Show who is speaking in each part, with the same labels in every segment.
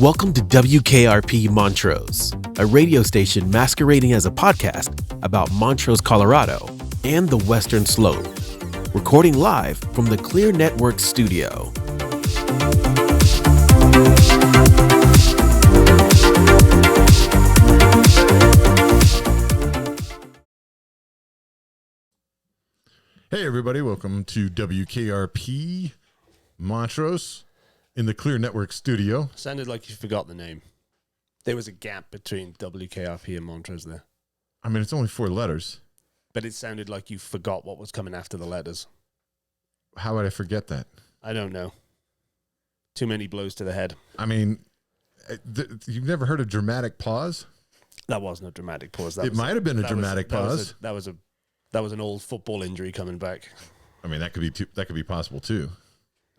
Speaker 1: Welcome to WKRP Montrose, a radio station masquerading as a podcast about Montrose, Colorado, and the Western Slope. Recording live from the Clear Network studio.
Speaker 2: Hey everybody, welcome to WKRP Montrose in the Clear Network studio.
Speaker 3: Sounded like you forgot the name. There was a gap between WKRP and Montrose there.
Speaker 2: I mean, it's only 4 letters.
Speaker 3: But it sounded like you forgot what was coming after the letters.
Speaker 2: How would I forget that?
Speaker 3: I don't know. Too many blows to the head.
Speaker 2: I mean, you've never heard a dramatic pause?
Speaker 3: That wasn't a dramatic pause.
Speaker 2: It might have been a dramatic pause.
Speaker 3: That was an old football injury coming back.
Speaker 2: I mean, that could be possible too.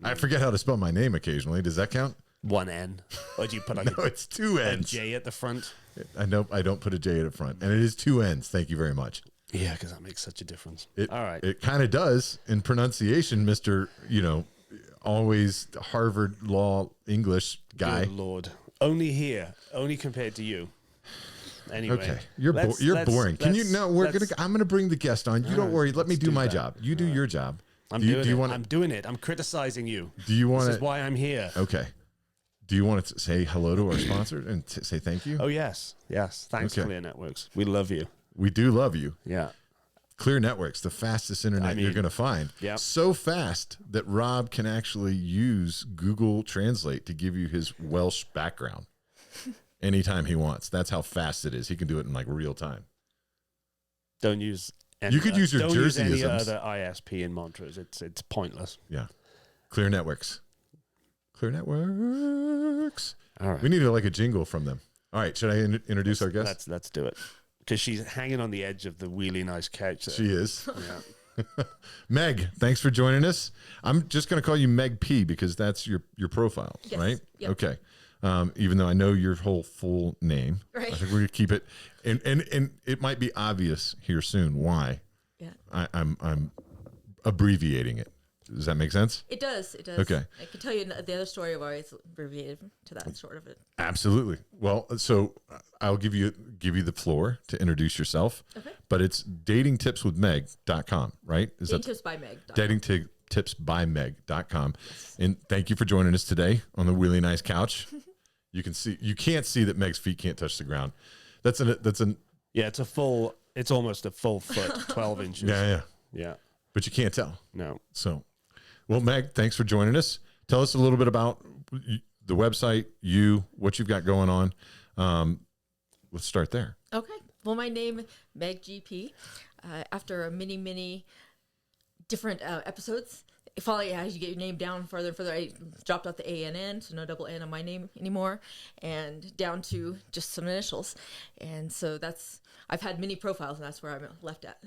Speaker 2: I forget how to spell my name occasionally. Does that count?
Speaker 3: 1 N. Or do you put like
Speaker 2: no, it's 2 N's.
Speaker 3: A J at the front?
Speaker 2: I don't put a J at the front. And it is 2 N's. Thank you very much.
Speaker 3: Yeah, because that makes such a difference. All right.
Speaker 2: It kind of does in pronunciation, Mr. Always Harvard Law English guy.
Speaker 3: Good Lord. Only here. Only compared to you. Anyway.
Speaker 2: Okay. You're boring. I'm gonna bring the guest on. You don't worry. Let me do my job. You do your job.
Speaker 3: I'm doing it. I'm criticizing you.
Speaker 2: Do you want to?
Speaker 3: This is why I'm here.
Speaker 2: Okay. Do you want to say hello to our sponsor and say thank you?
Speaker 3: Oh, yes. Yes. Thanks, Clear Networks. We love you.
Speaker 2: We do love you.
Speaker 3: Yeah.
Speaker 2: Clear Networks, the fastest internet you're going to find.
Speaker 3: Yep.
Speaker 2: So fast that Rob can actually use Google Translate to give you his Welsh background anytime he wants. That's how fast it is. He can do it in like real time.
Speaker 3: Don't use any,
Speaker 2: you could use your
Speaker 3: don't use any
Speaker 2: Jerseyisms.
Speaker 3: other ISP in Montrose. It's pointless.
Speaker 2: Yeah. Clear Networks. Clear Networks.
Speaker 3: All right.
Speaker 2: We need like a jingle from them. All right. Should I introduce our guest?
Speaker 3: Let's do it. Because she's hanging on the edge of the really nice couch there.
Speaker 2: She is.
Speaker 3: Yeah.
Speaker 2: Meg, thanks for joining us. I'm just going to call you Meg P because that's your profile,
Speaker 4: yes.
Speaker 2: right?
Speaker 4: Yep.
Speaker 2: Okay. Even though I know your whole full name,
Speaker 4: right.
Speaker 2: I think we're going to keep it. And it might be obvious here soon why I'm abbreviating it. Does that make sense?
Speaker 4: It does.
Speaker 2: Okay.
Speaker 4: I could tell you the other story of why it's abbreviated to that sort of it.
Speaker 2: Absolutely. Well, so I'll give you the floor to introduce yourself.
Speaker 4: Okay.
Speaker 2: But it's datingtipswithmeg.com, right? Is datingtipsbymeg.com.
Speaker 4: Yes.
Speaker 2: And thank you for joining us today on the really nice couch. You can't see that Meg's feet can't touch the ground.
Speaker 3: Yeah, it's almost a full foot, 12 inches.
Speaker 2: Yeah. But you can't tell.
Speaker 3: No.
Speaker 2: So, well, Meg, thanks for joining us. Tell us a little bit about the website, what you've got going on. Let's start there.
Speaker 4: Okay. Well, my name, Meg Gp. After many different episodes, following as you get your name down further and further, I dropped out the A and N, so no double N on my name anymore, and down to just some initials. And so I've had many profiles, and that's where I'm left at.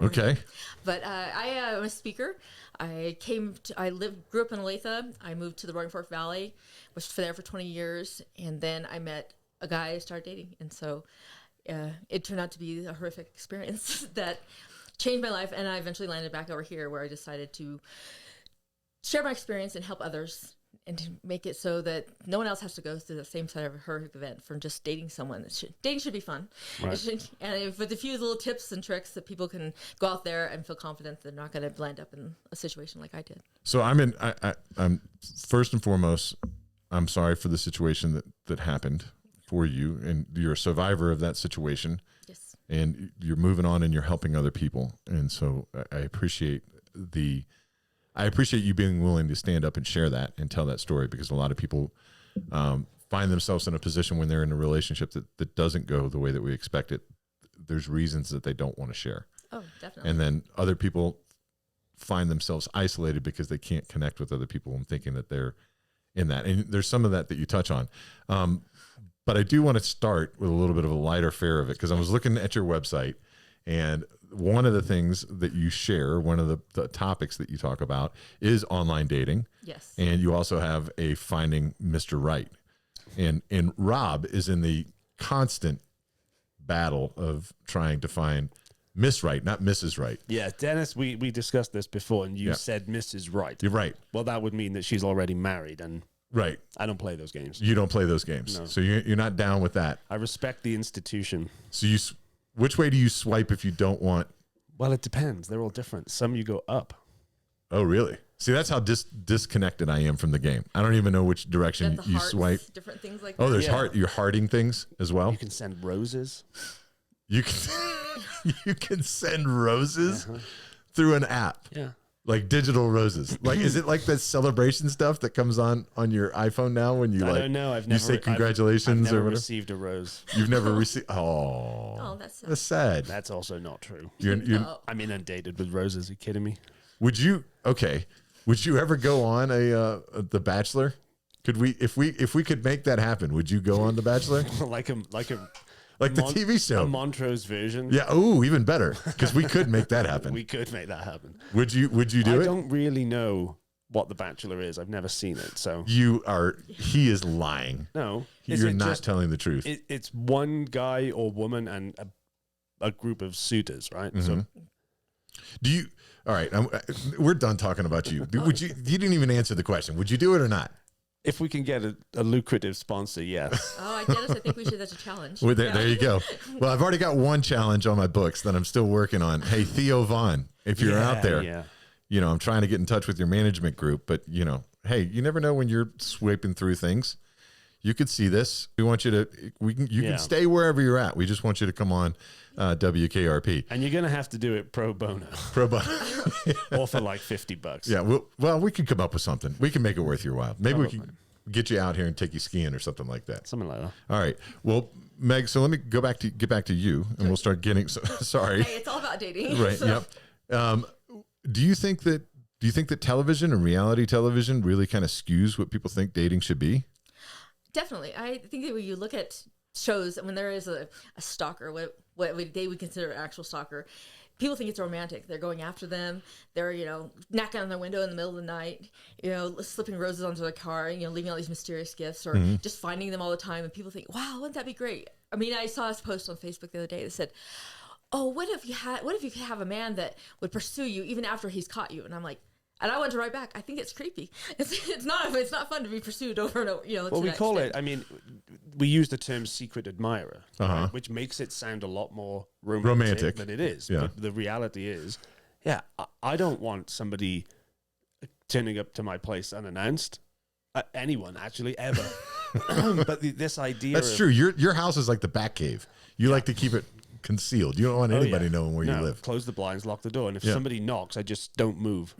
Speaker 2: Okay.
Speaker 4: But I am a speaker. I grew up in Olathe. I moved to the Roaring Fork Valley, was there for 20 years, and then I met a guy I started dating. And so it turned out to be a horrific experience that changed my life, and I eventually landed back over here where I decided to share my experience and help others and to make it so that no one else has to go through the same side of a horrific event from just dating someone. Dating should be fun.
Speaker 3: Right.
Speaker 4: And with a few little tips and tricks that people can go out there and feel confident they're not going to land up in a situation like I did.
Speaker 2: So I'm first and foremost, I'm sorry for the situation that happened for you, and you're a survivor of that situation.
Speaker 4: Yes.
Speaker 2: And you're moving on and you're helping other people. And so I appreciate you being willing to stand up and share that and tell that story, because a lot of people find themselves in a position when they're in a relationship that doesn't go the way that we expect it. There's reasons that they don't want to share.
Speaker 4: Oh, definitely.
Speaker 2: And then other people find themselves isolated because they can't connect with other people and thinking that they're in that. And there's some of that you touch on. But I do want to start with a little bit of a lighter fare of it, because I was looking at your website, and one of the things that you share, one of the topics that you talk about is online dating.
Speaker 4: Yes.
Speaker 2: And you also have a Finding Mr. Right. And Rob is in the constant battle of trying to find Miss Right, not Mrs. Right.
Speaker 3: Yeah, Dennis, we discussed this before, and you said Mrs. Right.
Speaker 2: You're right.
Speaker 3: Well, that would mean that she's already married, and
Speaker 2: Right.
Speaker 3: I don't play those games.
Speaker 2: You don't play those games.
Speaker 3: No.
Speaker 2: So you're not down with that.
Speaker 3: I respect the institution.
Speaker 2: So which way do you swipe if you don't want?
Speaker 3: Well, it depends. They're all different. Some you go up.
Speaker 2: Oh, really? See, that's how disconnected I am from the game. I don't even know which direction
Speaker 4: Got the
Speaker 2: you
Speaker 4: hearts,
Speaker 2: swipe.
Speaker 4: different things like
Speaker 2: Oh,
Speaker 4: that.
Speaker 2: there's
Speaker 3: Yeah.
Speaker 2: you're hearting things as well.
Speaker 3: You can send roses.
Speaker 2: You can you can send roses through an app.
Speaker 3: Yeah.
Speaker 2: Like digital roses. Like, is it like that celebration stuff that comes on your iPhone now when you
Speaker 3: I
Speaker 2: like?
Speaker 3: don't know.
Speaker 2: You say congratulations
Speaker 3: I've never
Speaker 2: or whatever.
Speaker 3: received a rose.
Speaker 2: You've never received. Oh,
Speaker 4: Oh, that's sad.
Speaker 2: that's sad.
Speaker 3: That's also not true.
Speaker 2: You're,
Speaker 4: No.
Speaker 3: I'm inundated with roses. Are you kidding me?
Speaker 2: would you? Okay. Would you ever go on The Bachelor? Could we, if we could make that happen? Would you go on The Bachelor?
Speaker 3: like a
Speaker 2: Like the TV show?
Speaker 3: a Montrose version.
Speaker 2: Yeah. Oh, even better, because we could make that happen.
Speaker 3: We could make that happen.
Speaker 2: Would you do
Speaker 3: I
Speaker 2: it?
Speaker 3: don't really know what The Bachelor is. I've never seen it. So
Speaker 2: He is lying.
Speaker 3: no. Is
Speaker 2: You're
Speaker 3: it
Speaker 2: not
Speaker 3: just-
Speaker 2: telling the truth.
Speaker 3: It's one guy or woman and a group of suitors, right? So
Speaker 2: Do you? All right, we're done talking about you. Would you? You didn't even answer the question. Would you do it or not?
Speaker 3: if we can get a lucrative sponsor, yes.
Speaker 4: Oh, Dennis, I think we should. That's a challenge.
Speaker 2: Well, there,
Speaker 4: Yeah.
Speaker 2: there you go. Well, I've already got one challenge on my books that I'm still working on. Hey, Theo Vaughn, if you're out there,
Speaker 3: Yeah.
Speaker 2: you know, I'm trying to get in touch with your management group, but you know, hey, you never know when you're swiping through things. You could see this. We want you to. You
Speaker 3: Yeah.
Speaker 2: can stay wherever you're at. We just want you to come on WKRP.
Speaker 3: And you're going to have to do it pro bono
Speaker 2: Pro bono.
Speaker 3: or for like $50.
Speaker 2: Yeah. Well, we can come up with something. We can make it worth your while. Maybe we can get you out here and take you skiing or something like that.
Speaker 3: Something like that.
Speaker 2: All right. Well, Meg, so let me get back to you, and we'll start getting. Sorry.
Speaker 4: Hey, it's all about dating.
Speaker 2: Right.
Speaker 4: So-
Speaker 2: Yep. Do you think that television and reality television really kind of skews what people think dating should be?
Speaker 4: Definitely. I think that when you look at shows, when there is a stalker, what they would consider an actual stalker, people think it's romantic. They're going after them. They're, knocking on their window in the middle of the night, slipping roses onto their car, leaving all these mysterious gifts or just finding them all the time. And people think, wow, wouldn't that be great? I mean, I saw this post on Facebook the other day that said, oh, what if you could have a man that would pursue you even after he's caught you? And I'm like, and I wanted to write back, I think it's creepy. It's not fun to be pursued over and over.
Speaker 3: Well, we call it, we use the term secret admirer, right, which makes it sound a lot more romantic. Than it is.
Speaker 2: Yeah.
Speaker 3: But the reality is, I don't want somebody turning up to my place unannounced. Anyone, actually, ever. But this idea
Speaker 2: That's true. Your house is like the bat cave. You like to keep it concealed. You don't want anybody knowing where you live.
Speaker 3: Close the blinds, lock the door. And if somebody knocks, I just don't move.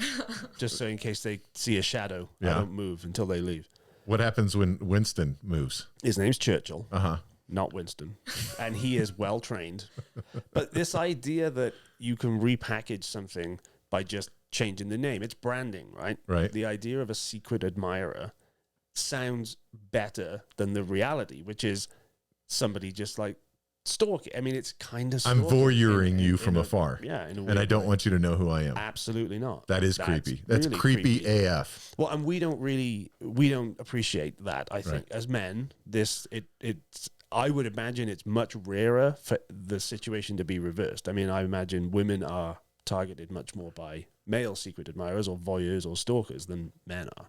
Speaker 3: Just so in case they see a shadow, I don't move until they leave.
Speaker 2: What happens when Winston moves?
Speaker 3: His name's Churchill.
Speaker 2: Uh-huh.
Speaker 3: Not Winston. And he is well trained. But this idea that you can repackage something by just changing the name, it's branding, right?
Speaker 2: Right.
Speaker 3: The idea of a secret admirer sounds better than the reality, which is somebody just like stalking. I mean, it's kind of
Speaker 2: I'm
Speaker 3: stalking
Speaker 2: voyeuring you from
Speaker 3: a-
Speaker 2: afar.
Speaker 3: Yeah. In a
Speaker 2: And
Speaker 3: weird
Speaker 2: I don't
Speaker 3: way.
Speaker 2: want you to know who I am.
Speaker 3: Absolutely not.
Speaker 2: That is creepy. That's
Speaker 3: really
Speaker 2: creepy AF.
Speaker 3: Well, and we don't appreciate that. I think as men, I would imagine it's much rarer for the situation to be reversed. I mean, I imagine women are targeted much more by male secret admirers or voyeurs or stalkers than men are.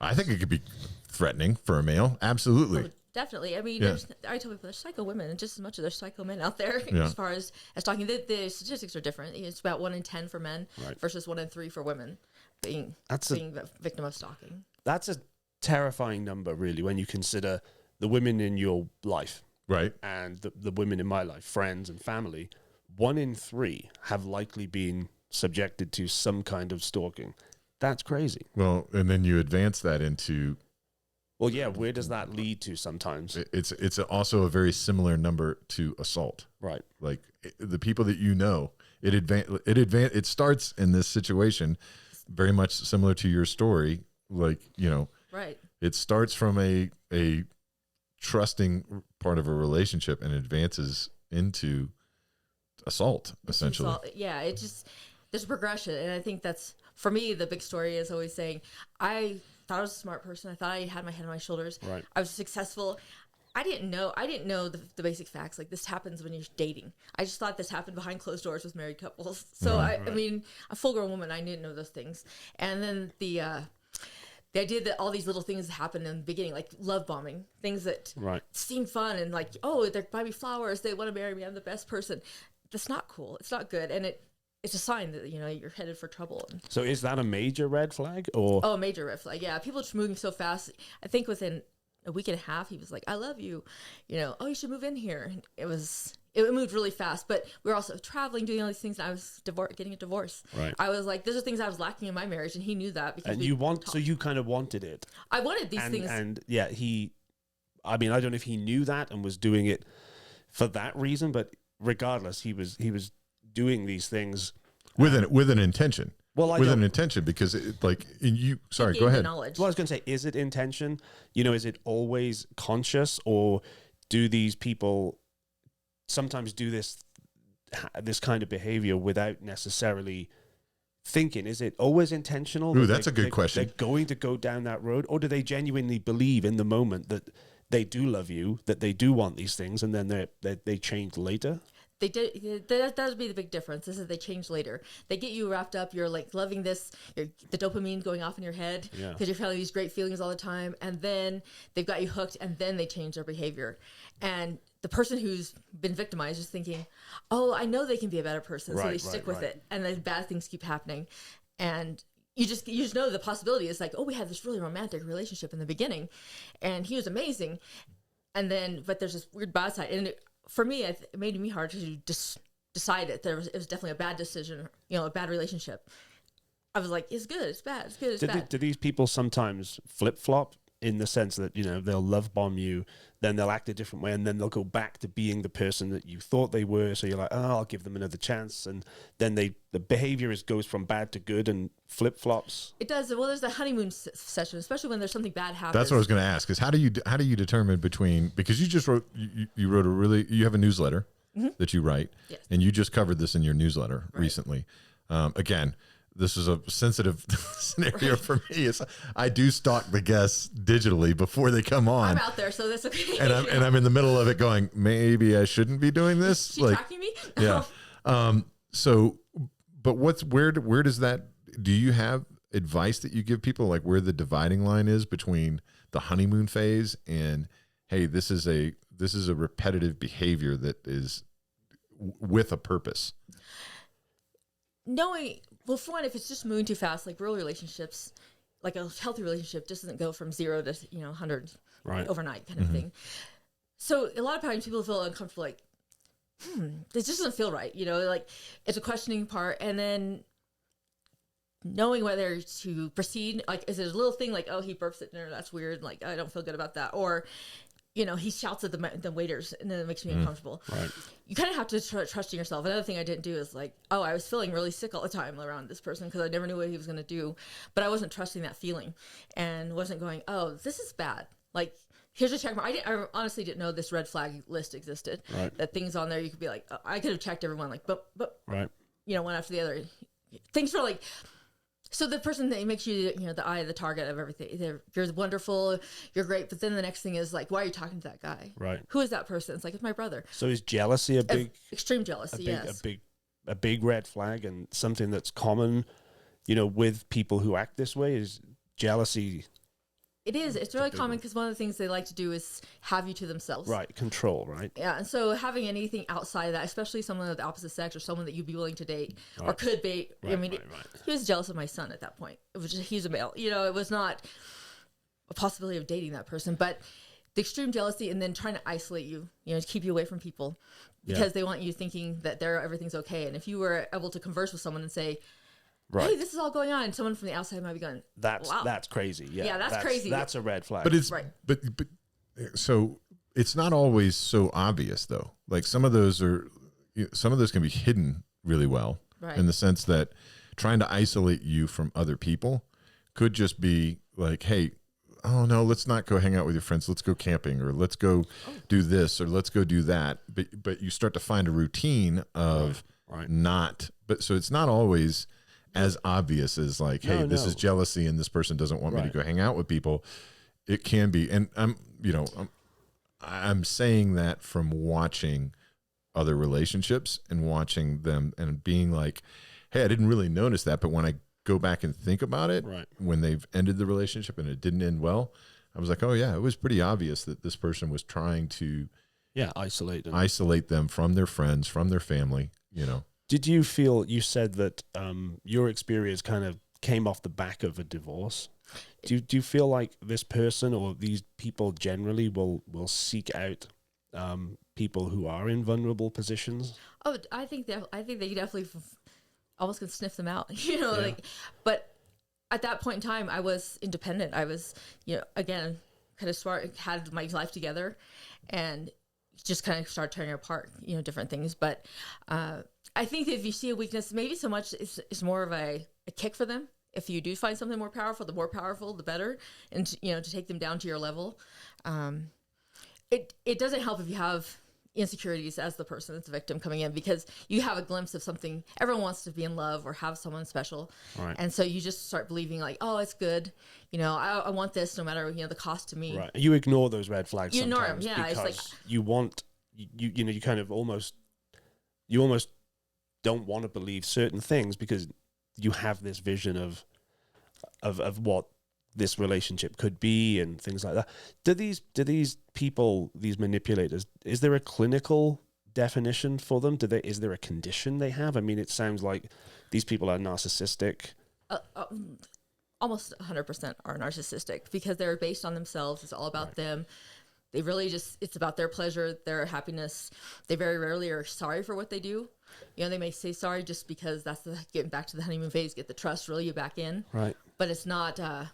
Speaker 2: I think it could be threatening for a male. Absolutely.
Speaker 4: Oh, definitely. I mean,
Speaker 2: Yeah.
Speaker 4: I tell people there's psycho women and just as much as there's psycho men out there.
Speaker 2: Yeah.
Speaker 4: As far as talking, the statistics are different. It's about 1 in 10 for men
Speaker 3: Right.
Speaker 4: versus 1 in 3 for women being the victim of stalking.
Speaker 3: That's a terrifying number, really, when you consider the women in your life
Speaker 2: Right.
Speaker 3: and the women in my life, friends and family. 1 in 3 have likely been subjected to some kind of stalking. That's crazy.
Speaker 2: Well, and then you advance that into
Speaker 3: Well, yeah, where does that lead to sometimes?
Speaker 2: it's also a very similar number to assault.
Speaker 3: Right.
Speaker 2: Like the people that you know, it starts in this situation very much similar to your story. Like,
Speaker 4: Right.
Speaker 2: it starts from a trusting part of a relationship and advances into assault, essentially.
Speaker 4: Yeah, it just, there's a progression. And I think that's, for me, the big story is always saying, I thought I was a smart person. I thought I had my head on my shoulders.
Speaker 3: Right.
Speaker 4: I was successful. I didn't know the basic facts. Like, this happens when you're dating. I just thought this happened behind closed doors with married couples. So I mean, a full grown woman, I didn't know those things. And then the the idea that all these little things happen in the beginning, like love bombing, things that seem fun and like, oh, they're buy me flowers, they want to marry me, I'm the best person. That's not cool. It's not good. And it's a sign that, you know, you're headed for trouble.
Speaker 3: So is that a major red flag or?
Speaker 4: Oh, a major red flag. Yeah. People are just moving so fast. I think within a week and a half, he was like, I love you. You know, oh, you should move in here. And it moved really fast, but we were also traveling, doing all these things. And I was getting a divorce.
Speaker 3: Right.
Speaker 4: I was like, those are things I was lacking in my marriage. And he knew that. Because
Speaker 3: and so you kind of wanted it.
Speaker 4: I wanted these things.
Speaker 3: And yeah, I mean, I don't know if he knew that and was doing it for that reason, but regardless, he was doing these things
Speaker 2: with an intention.
Speaker 3: Well,
Speaker 2: with an intention, because sorry, go ahead.
Speaker 4: Knowledge.
Speaker 3: Well, I was going to say, is it intention? You know, is it always conscious, or do these people sometimes do this kind of behavior without necessarily thinking? Is it always intentional?
Speaker 2: Ooh, that's a good question.
Speaker 3: They're going to go down that road, or do they genuinely believe in the moment that they do love you, that they do want these things, and then they change later?
Speaker 4: They did. That would be the big difference. Is that they change later. They get you wrapped up. You're like loving this. The dopamine going off in your head because you're feeling these great feelings all the time. And then they've got you hooked. And then they change their behavior. And the person who's been victimized is thinking, "Oh, I know they can be a better person," so they stick with it. And then bad things keep happening. And you just know the possibility is like, "Oh, we had this really romantic relationship in the beginning, and he was amazing." And then, but there's this weird bad side. And for me, it made me hard to decide it. It was definitely a bad decision, you know, a bad relationship. I was like, it's good, it's bad, it's good, it's bad.
Speaker 3: Do these people sometimes flip-flop in the sense that, you know, they'll love bomb you, then they'll act a different way, and then they'll go back to being the person that you thought they were, so you're like, oh, I'll give them another chance, and then the behavior goes from bad to good and flip-flops?
Speaker 4: It does. Well, there's the honeymoon session, especially when there's something bad happens.
Speaker 2: That's what I was going to ask, is how do you determine between, because you just wrote, you wrote you have a newsletter that you write, and you just covered this in your newsletter recently. Again, this is a sensitive scenario for me. I do stalk the guests digitally before they come on.
Speaker 4: I'm out there, so that's okay.
Speaker 2: And I'm in the middle of it going, maybe I shouldn't be doing this.
Speaker 4: Is she tracking me?
Speaker 2: Yeah. So, but where does that, do you have advice that you give people, like where the dividing line is between the honeymoon phase and, hey, this is a repetitive behavior that is with a purpose?
Speaker 4: Knowing, well, for one, if it's just moving too fast, like real relationships, like a healthy relationship just doesn't go from 0 to 100 overnight kind of thing. So a lot of times people feel uncomfortable, like, this just doesn't feel right. You know, like it's a questioning part, and then knowing whether to proceed. Like, is it a little thing like, oh, he burps at dinner, that's weird. Like, I don't feel good about that, or you know, he shouts at the waiters, and then it makes me uncomfortable. Right. You kind of have to trust in yourself. Another thing I didn't do is like, oh, I was feeling really sick all the time around this person because I never knew what he was going to do, but I wasn't trusting that feeling and wasn't going, oh, this is bad. Like, here's a check mark. I honestly didn't know this red flag list existed. Right. That things on there you could be like, oh, I could have checked everyone like, but right. You know, one after the other. Things for like. So the person that makes you, you know, the eye of the target of everything, you're wonderful, you're great, but then the next thing is like, why are you talking to that guy? Right. Who is that person? It's like, it's my brother.
Speaker 3: So is jealousy
Speaker 4: extreme jealousy? Yes.
Speaker 3: A big red flag, and something that's common, you know, with people who act this way is jealousy.
Speaker 4: It is. It's really common because one of the things they like to do is have you to themselves.
Speaker 3: Right. Control, right?
Speaker 4: Yeah. And so having anything outside of that, especially someone of the opposite sex or someone that you'd be willing to date or could date. Right, I mean, he was jealous of my son at that point. It was just, he's a male. You know, it was not a possibility of dating that person. But the extreme jealousy and then trying to isolate you, you know, to keep you away from people because they want you thinking that everything's okay. And if you were able to converse with someone and say, right. Hey, this is all going on, and someone from the outside might be going, wow.
Speaker 3: That's crazy. Yeah,
Speaker 4: that's crazy.
Speaker 3: That's a red flag.
Speaker 2: But it's but so it's not always so obvious though. Like some of those can be hidden really well in the sense that trying to isolate you from other people could just be like, hey, oh no, let's not go hang out with your friends. Let's go camping, or let's go do this, or let's go do that. But you start to find a routine of not. But so it's not always as obvious as like, hey, this is jealousy and this person doesn't want me to go hang out with people. It can be. And I'm saying that from watching other relationships and watching them and being like, hey, I didn't really notice that. But when I go back and think about it
Speaker 3: Right.
Speaker 2: when they've ended the relationship and it didn't end well, I was like, oh yeah, it was pretty obvious that this person was trying to
Speaker 3: isolate
Speaker 2: them from their friends, from their family, you know.
Speaker 3: Did you feel, you said that your experience kind of came off the back of a divorce? Do you feel like this person or these people generally will seek out people who are in vulnerable positions?
Speaker 4: Oh, I think they definitely almost can sniff them out, you know,
Speaker 3: Yeah.
Speaker 4: like, but at that point in time, I was independent. I was, you know, again, kind of smart, had my life together, and just kind of started tearing apart, you know, different things. But I think that if you see a weakness, maybe so much it's more of a kick for them. If you do find something more powerful, the better, and you know, to take them down to your level. It doesn't help if you have insecurities as the person that's the victim coming in, because you have a glimpse of something. Everyone wants to be in love or have someone special,
Speaker 3: Right.
Speaker 4: and so you just start believing like, oh, it's good, you know, I want this no matter, you know, the cost to me.
Speaker 3: Right. You ignore those red flags.
Speaker 4: You ignore 'em,
Speaker 3: sometimes
Speaker 4: yeah, it's
Speaker 3: because
Speaker 4: like-
Speaker 3: you want you know, you kind of almost don't want to believe certain things because you have this vision of what this relationship could be and things like that. Do these people, these manipulators, is there a clinical definition for them? Is there a condition they have? I mean, it sounds like these people are narcissistic.
Speaker 4: Almost 100% are narcissistic because they're based on themselves. It's all about them. They really it's about their pleasure, their happiness. They very rarely are sorry for what they do. You know, they may say sorry just because that's getting back to the honeymoon phase, get the trust, reel you back in.
Speaker 3: Right.
Speaker 4: But it's not, I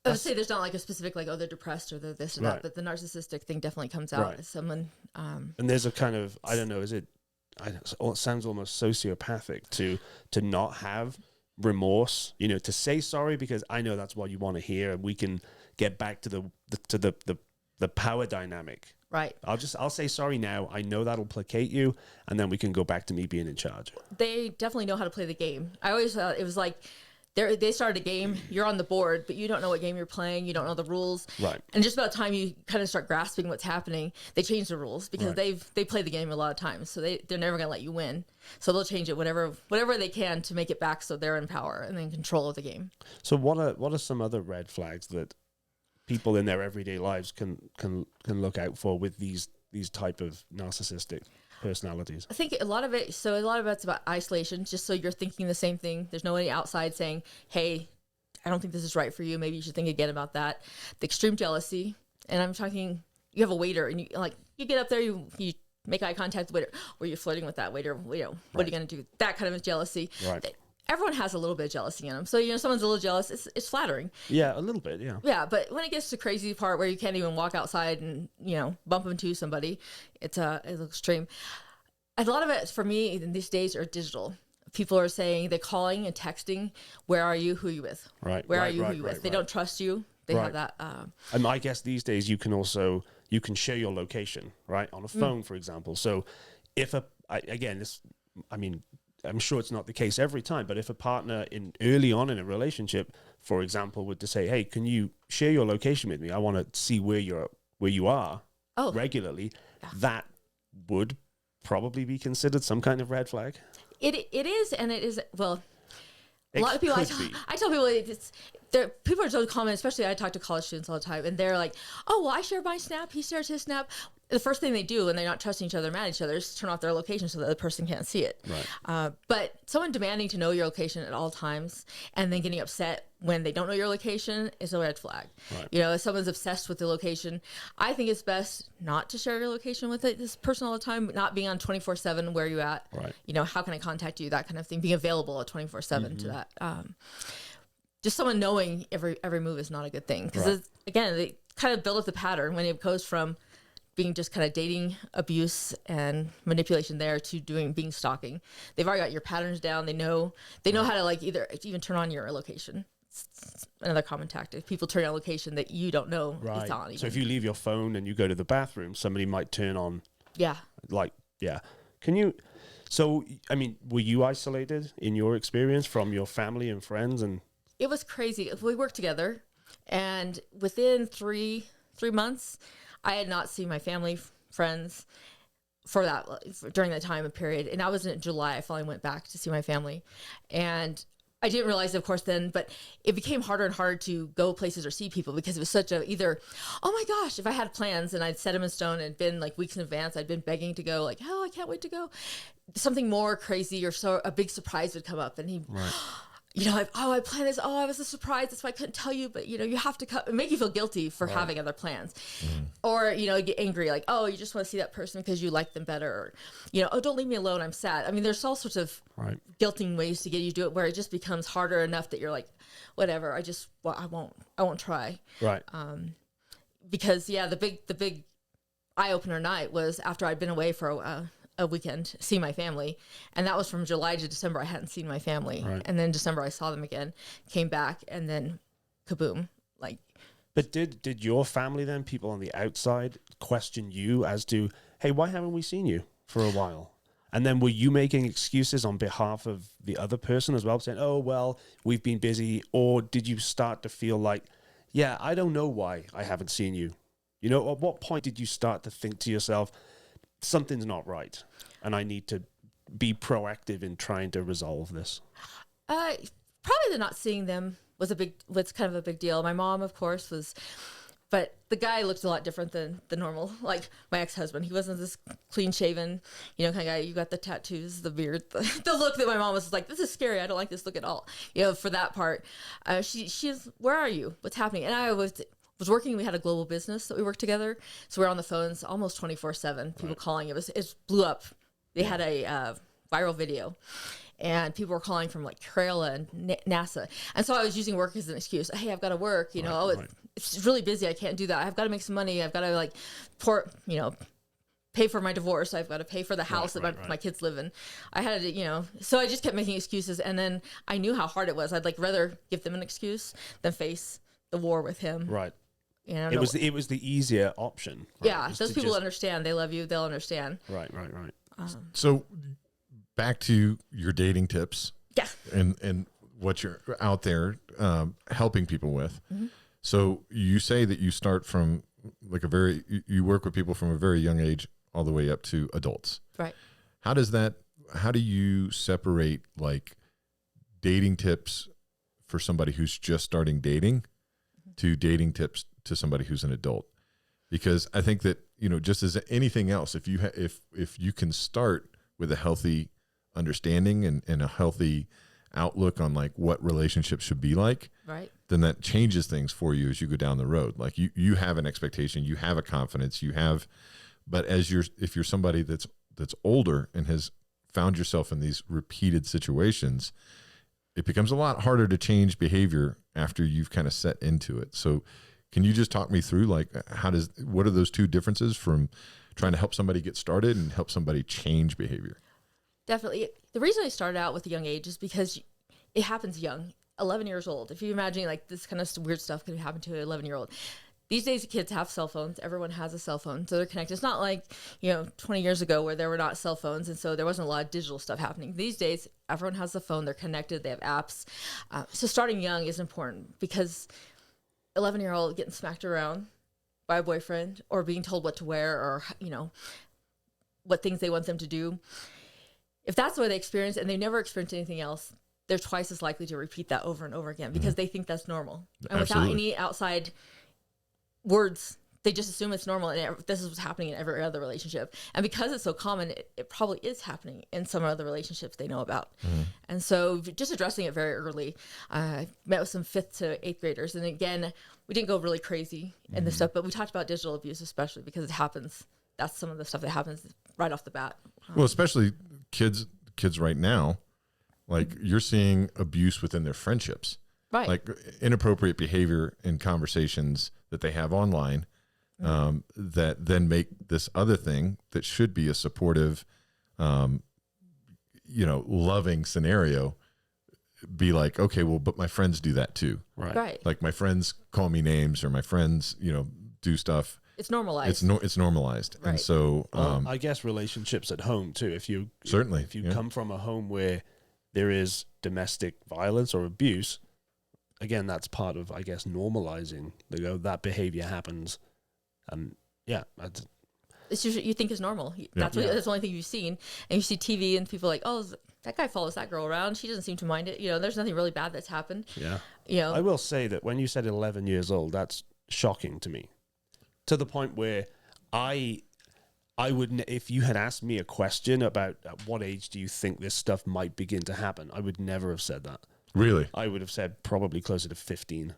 Speaker 4: would say there's not like a specific, like, oh, they're depressed or they're this or
Speaker 3: Right.
Speaker 4: that, but the narcissistic thing definitely comes out
Speaker 3: Right.
Speaker 4: as someone.
Speaker 3: And there's a kind of, I don't know, it sounds almost sociopathic to not have remorse, you know, to say sorry because I know that's what you want to hear, and we can get back to the power dynamic.
Speaker 4: Right.
Speaker 3: I'll say sorry now. I know that'll placate you, and then we can go back to me being in charge.
Speaker 4: They definitely know how to play the game. I always thought it was like they started a game, you're on the board, but you don't know what game you're playing, you don't know the rules.
Speaker 3: Right.
Speaker 4: And just about the time you kind of start grasping what's happening, they change the rules because
Speaker 3: Right.
Speaker 4: they play the game a lot of times, so they're never going to let you win. So they'll change it whatever they can to make it back so they're in power and in control of the game.
Speaker 3: So what are some other red flags that people in their everyday lives can look out for with these type of narcissistic personalities?
Speaker 4: I think a lot of it's about isolation, just so you're thinking the same thing. There's nobody outside saying, hey, I don't think this is right for you. Maybe you should think again about that. The extreme jealousy. And I'm talking, you have a waiter and you get up there, you make eye contact with the waiter, or you're flirting with that waiter, you know, what are you going to do? That kind of jealousy.
Speaker 3: Right.
Speaker 4: Everyone has a little bit of jealousy in them. So, you know, someone's a little jealous, it's flattering.
Speaker 3: Yeah, a little bit, yeah.
Speaker 4: Yeah, but when it gets to crazy part where you can't even walk outside and, you know, bump into somebody, it's extreme. A lot of it for me in these days are digital. People are saying, they're calling and texting, where are you, who are you with?
Speaker 3: Right.
Speaker 4: Where
Speaker 3: right,
Speaker 4: are you,
Speaker 3: right,
Speaker 4: who you
Speaker 3: right,
Speaker 4: with? They
Speaker 3: right.
Speaker 4: don't trust you. They
Speaker 3: Right.
Speaker 4: have that.
Speaker 3: And I guess these days you can share your location, right, on a phone, for example. So if I'm sure it's not the case every time, but if a partner early on in a relationship, for example, would to say, hey, can you share your location with me? I want to see where you are regularly.
Speaker 4: Yeah.
Speaker 3: That would probably be considered some kind of red flag.
Speaker 4: It is, and it is, well, a
Speaker 3: It
Speaker 4: lot of people,
Speaker 3: could be.
Speaker 4: I tell people, people are so common, especially I talk to college students all the time, and they're like, oh, well, I share my snap, he shares his snap. The first thing they do when they're not trusting each other, mad at each other, is turn off their location so that the person can't see it.
Speaker 3: Right.
Speaker 4: But someone demanding to know your location at all times and then getting upset when they don't know your location is a red flag.
Speaker 3: Right.
Speaker 4: You know, if someone's obsessed with the location, I think it's best not to share your location with this person all the time, not being on 24/7 where you at.
Speaker 3: Right.
Speaker 4: You know, how can I contact you? That kind of thing. Being available at 24/7 to that. Just someone knowing every move is not a good thing. Because, again, they kind of build up the pattern when it goes from being just kind of dating abuse and manipulation there to being stalking. They've already got your patterns down. They know how to even turn on your location. It's another common tactic. People turn on location that you don't know it's on. Even.
Speaker 3: So if you leave your phone and you go to the bathroom, somebody might turn on.
Speaker 4: Yeah.
Speaker 3: Can you? So I mean, were you isolated in your experience from your family and friends? And
Speaker 4: it was crazy. We worked together, and within three months, I had not seen my family, friends. during that time period. And I was in July. I finally went back to see my family, and I didn't realize, of course, then, but it became harder and harder to go places or see people because it was such a either, oh my gosh, if I had plans and I'd set them in stone and been like weeks in advance, I'd been begging to go, like, oh, I can't wait to go. Something more crazy or so a big surprise would come up, and he,
Speaker 3: Right.
Speaker 4: you know, I planned this. Oh, I was a surprise. That's why I couldn't tell you. But you know, you have to come. It make you feel guilty for having other plans, or you know, get angry like, oh, you just want to see that person because you like them better, or you know, oh, don't leave me alone. I'm sad. I mean, there's all sorts of guilting ways to get you to do it, where it just becomes harder enough that you're like, whatever. I won't try.
Speaker 3: Right.
Speaker 4: Because the big eye opener night was after I'd been away for a weekend, see my family, and that was from July to December. I hadn't seen my family, and then December I saw them again, came back, and then kaboom, like.
Speaker 3: But did your family then, people on the outside, question you as to, hey, why haven't we seen you for a while? And then were you making excuses on behalf of the other person as well, saying, oh, well, we've been busy, or did you start to feel like, yeah, I don't know why I haven't seen you? You know, at what point did you start to think to yourself, something's not right, and I need to be proactive in trying to resolve this?
Speaker 4: Probably the not seeing them was kind of a big deal. My mom, of course, was, but the guy looked a lot different than the normal, like my ex-husband. He wasn't this clean-shaven, you know, kind of guy. You got the tattoos, the beard, the look that my mom was like, this is scary. I don't like this look at all. You know, for that part, she's, where are you? What's happening? And I was working. We had a global business that we worked together, so we were on the phones almost 24/7. People calling. It blew up. They had a viral video, and people were calling from like Kerala and NASA. And so I was using work as an excuse. Hey, I've got to work. You know, it's really busy. I can't do that. I've got to make some money. I've got to like pay for my divorce. I've got to pay for the house that my kids live in. I had to, you know, so I just kept making excuses, and then I knew how hard it was. I'd like rather give them an excuse than face the war with him.
Speaker 3: Right.
Speaker 4: You know,
Speaker 3: it was the easier option. Right?
Speaker 4: Yeah, those people understand. They love you. They'll understand.
Speaker 3: Right.
Speaker 2: So back to your dating tips.
Speaker 4: Yeah.
Speaker 2: And what you're out there helping people with. Mm-hmm. So you say that you start from like you work with people from a very young age all the way up to adults.
Speaker 4: Right.
Speaker 2: How do you separate like dating tips for somebody who's just starting dating to dating tips to somebody who's an adult? Because I think that, you know, just as anything else, if you can start with a healthy understanding and a healthy outlook on like what relationships should be like,
Speaker 4: right,
Speaker 2: then that changes things for you as you go down the road. Like you have an expectation, you have a confidence, but if you're somebody that's older and has found yourself in these repeated situations, it becomes a lot harder to change behavior after you've kind of set into it. So can you just talk me through like what are those two differences from trying to help somebody get started and help somebody change behavior?
Speaker 4: Definitely. The reason I started out with a young age is because it happens young, 11 years old. If you imagine like this kind of weird stuff could happen to an 11-year-old. These days, kids have cell phones. Everyone has a cell phone, so they're connected. It's not like, 20 years ago where there were not cell phones, and so there wasn't a lot of digital stuff happening. These days, everyone has a phone. They're connected. They have apps. So starting young is important because 11-year-old getting smacked around by a boyfriend or being told what to wear or, what things they want them to do. If that's the way they experience and they never experienced anything else, they're twice as likely to repeat that over and over again because they think that's normal. And without any outside words, they just assume it's normal, and this is what's happening in every other relationship. And because it's so common, it probably is happening in some other relationships they know about. And so just addressing it very early. I met with some 5th to 8th graders, and again, we didn't go really crazy in this stuff, but we talked about digital abuse, especially because it happens. That's some of the stuff that happens right off the bat.
Speaker 2: Well, especially kids right now, like you're seeing abuse within their friendships.
Speaker 4: Right.
Speaker 2: Like inappropriate behavior in conversations that they have online that then make this other thing that should be a supportive, loving scenario be like, okay, well, but my friends do that too.
Speaker 4: Right.
Speaker 2: Like my friends call me names or my friends, do stuff.
Speaker 4: It's normalized.
Speaker 2: It's normalized. Right. And so
Speaker 3: I guess relationships at home too. If you come from a home where there is domestic violence or abuse, again, that's part of, I guess, normalizing that behavior happens. And
Speaker 4: it's usually you think is normal. That's that's the only thing you've seen. And you see TV and people are like, oh, that guy follows that girl around. She doesn't seem to mind it. You know, there's nothing really bad that's happened.
Speaker 3: Yeah.
Speaker 4: You know,
Speaker 3: I will say that when you said 11 years old, that's shocking to me. To the point where I wouldn't, if you had asked me a question about at what age do you think this stuff might begin to happen, I would never have said that.
Speaker 2: Really?
Speaker 3: I would have said probably closer to 15.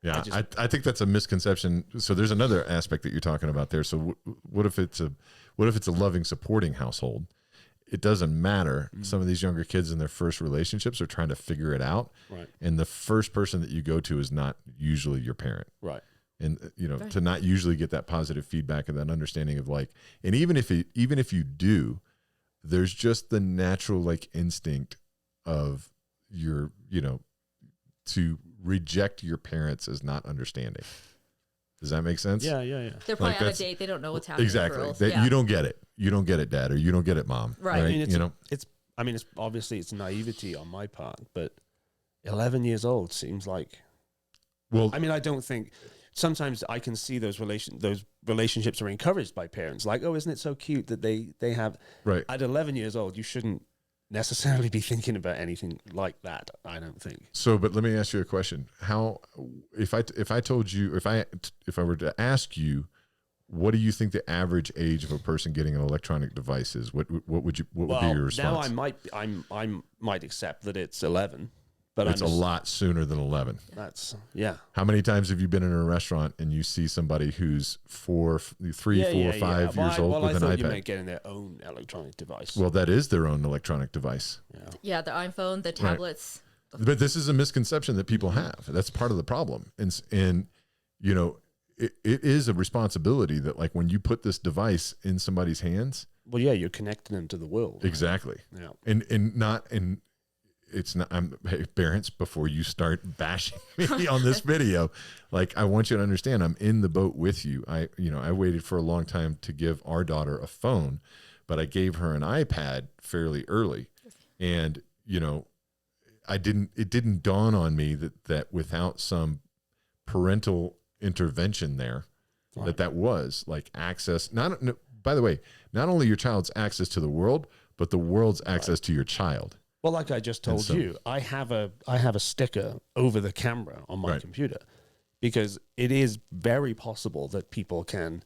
Speaker 2: Yeah, I think that's a misconception. So there's another aspect that you're talking about there. So what if it's a loving, supporting household? It doesn't matter. Some of these younger kids in their first relationships are trying to figure it out.
Speaker 3: Right.
Speaker 2: And the first person that you go to is not usually your parent.
Speaker 3: Right.
Speaker 2: And, you know, to not usually get that positive feedback and that understanding of like, and even if you do, there's just the natural like instinct of your, you know, to reject your parents as not understanding. Does that make sense?
Speaker 3: Yeah.
Speaker 4: they're probably on a date. They don't know what's happening.
Speaker 2: Exactly. That you don't get it. You don't get it, Dad, or you don't get it, Mom.
Speaker 4: Right.
Speaker 3: I mean,
Speaker 2: it's
Speaker 3: it's obviously it's naivety on my part, but 11 years old seems like.
Speaker 2: Well,
Speaker 3: I mean, I don't think. Sometimes I can see those relationships are encouraged by parents. Like, oh, isn't it so cute that they have.
Speaker 2: Right.
Speaker 3: At 11 years old, you shouldn't necessarily be thinking about anything like that. I don't think.
Speaker 2: So, but let me ask you a question. How, if I told you, if I were to ask you, what do you think the average age of a person getting an electronic device is? What would be your response?
Speaker 3: Now I might accept that it's 11, but
Speaker 2: it's a lot sooner than 11.
Speaker 3: That's
Speaker 2: How many times have you been in a restaurant and you see somebody who's 3, 4, 5 years old with an iPad?
Speaker 3: You meant getting their own electronic device.
Speaker 2: Well, that is their own electronic device.
Speaker 4: Yeah, the iPhone, the tablets.
Speaker 2: Right. But this is a misconception that people have. That's part of the problem. And you know, it is a responsibility that like when you put this device in somebody's hands.
Speaker 3: Well, yeah, you're connecting them to the world.
Speaker 2: Exactly.
Speaker 3: Yeah.
Speaker 2: And it's not, hey, parents, before you start bashing me on this video, like I want you to understand, I'm in the boat with you. I waited for a long time to give our daughter a phone, but I gave her an iPad fairly early. And, you know, it didn't dawn on me that without some parental intervention there, right, that was like access. By the way, not only your child's access to the world, but the world's access to your child.
Speaker 3: Well, like I just told you, I have a sticker over the camera on my computer because it is very possible that people can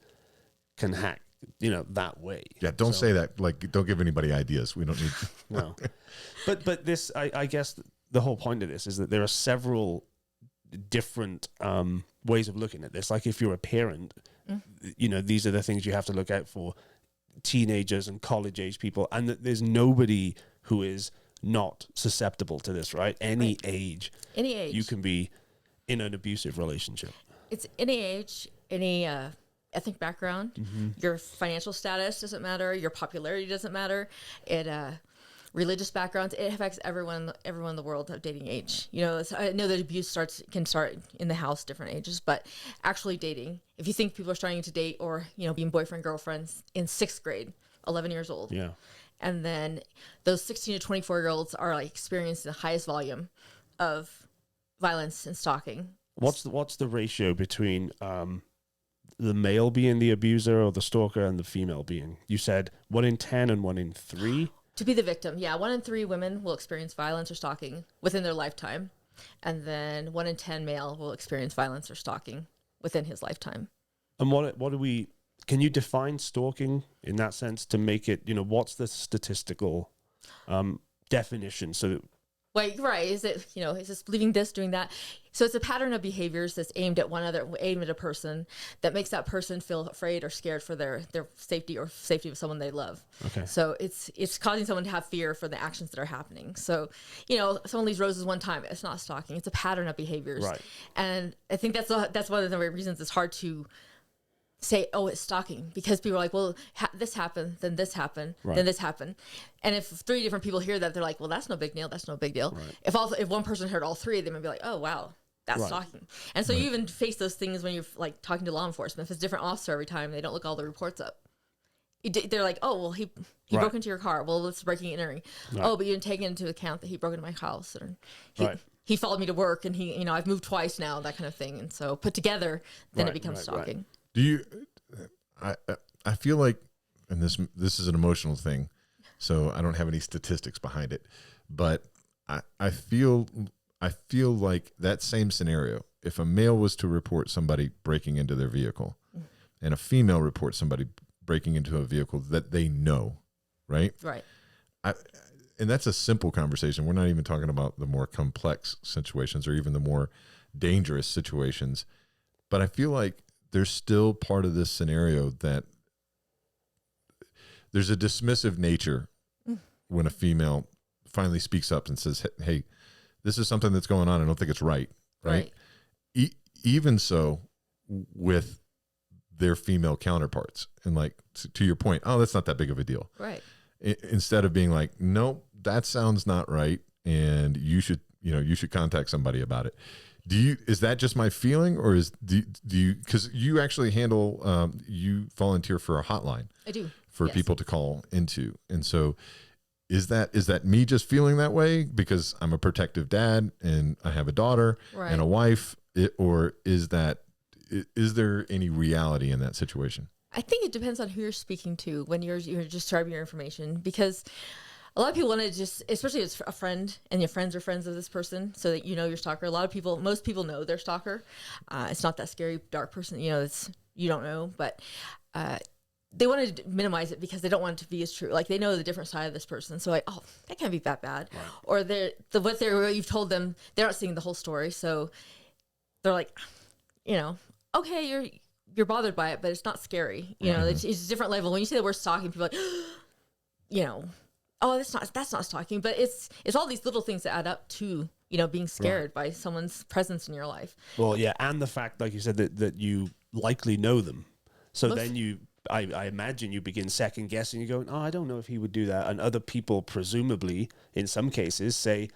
Speaker 3: hack, you know, that way.
Speaker 2: Yeah, don't say that. Like, don't give anybody ideas. We don't need.
Speaker 3: No, but this, I guess, the whole point of this is that there are several different ways of looking at this. Like, if you're a parent, you know, these are the things you have to look out for. Teenagers and college age people, and that there's nobody who is not susceptible to this, right? Any age, you can be in an abusive relationship.
Speaker 4: It's any age, any ethnic background, your financial status doesn't matter, your popularity doesn't matter, it religious backgrounds, it affects everyone in the world of dating age. You know, I know that abuse can start in the house, different ages, but actually dating, if you think people are starting to date or, you know, being boyfriend, girlfriends in 6th grade, 11 years old.
Speaker 3: Yeah.
Speaker 4: And then those 16 to 24-year-olds are like experiencing the highest volume of violence and stalking.
Speaker 3: What's the ratio between the male being the abuser or the stalker and the female being? You said 1 in 10 and 1 in 3?
Speaker 4: To be the victim, yeah. 1 in 3 women will experience violence or stalking within their lifetime. And then 1 in 10 male will experience violence or stalking within his lifetime. And
Speaker 3: what do we... Can you define stalking in that sense to make it, you know, what's the statistical definition? So,
Speaker 4: right. Is it, you know, is this believing this, doing that? So it's a pattern of behaviors that's aimed at a person that makes that person feel afraid or scared for their safety or safety of someone they love.
Speaker 3: Okay.
Speaker 4: So it's causing someone to have fear for the actions that are happening. So, you know, someone leaves roses one time, it's not stalking. It's a pattern of behaviors.
Speaker 3: Right.
Speaker 4: And I think that's one of the reasons it's hard to say, oh, it's stalking, because people are like, well, this happened, then this happened, then this happened. And if 3 different people hear that, they're like, well, that's no big deal. That's no big deal. Right. If one person heard all 3, they might be like, oh, wow, that's stalking. And so you even face those things when you're like talking to law enforcement. If it's a different officer every time, they don't look all the reports up. They're like, oh, well, he broke into your car. Well, it's breaking and entering. Right. Oh, but you didn't take into account that he broke into my house. Or he followed me to work, and he, you know, I've moved twice now, that kind of thing. And so put together, then it becomes stalking.
Speaker 2: Do you? I feel like, and this is an emotional thing, so I don't have any statistics behind it, but I feel like that same scenario, if a male was to report somebody breaking into their vehicle and a female reports somebody breaking into a vehicle that they know, right?
Speaker 4: Right.
Speaker 2: And that's a simple conversation. We're not even talking about the more complex situations or even the more dangerous situations. But I feel like there's still part of this scenario that there's a dismissive nature when a female finally speaks up and says, hey, this is something that's going on. I don't think it's right. Right. Even so with their female counterparts, and like to your point, oh, that's not that big of a deal.
Speaker 4: Right.
Speaker 2: Instead of being like, nope, that sounds not right, and you should contact somebody about it. Is that just my feeling, or do you, because you actually handle, you volunteer for a hotline?
Speaker 4: I do.
Speaker 2: For people to call into. And so is that me just feeling that way because I'm a protective dad and I have a daughter and a wife, or is there any reality in that situation?
Speaker 4: I think it depends on who you're speaking to when you're just describing your information, because a lot of people want to just, especially as a friend and your friends are friends of this person, so that you know your stalker. Most people know their stalker. It's not that scary, dark person, you don't know, but they want to minimize it because they don't want it to be as true. Like they know the different side of this person. So like, oh, that can't be that bad. Right. Or what you've told them, they're not seeing the whole story. So they're like, okay, you're bothered by it, but it's not scary. It's a different level. When you say the word stalking, people are like, oh, that's not stalking, but it's all these little things that add up to, being scared by someone's presence in your life.
Speaker 3: Well, yeah. And the fact, like you said, that you likely know them. So then I imagine you begin second guessing. You go, oh, I don't know if he would do that. And other people, presumably, in some cases, say,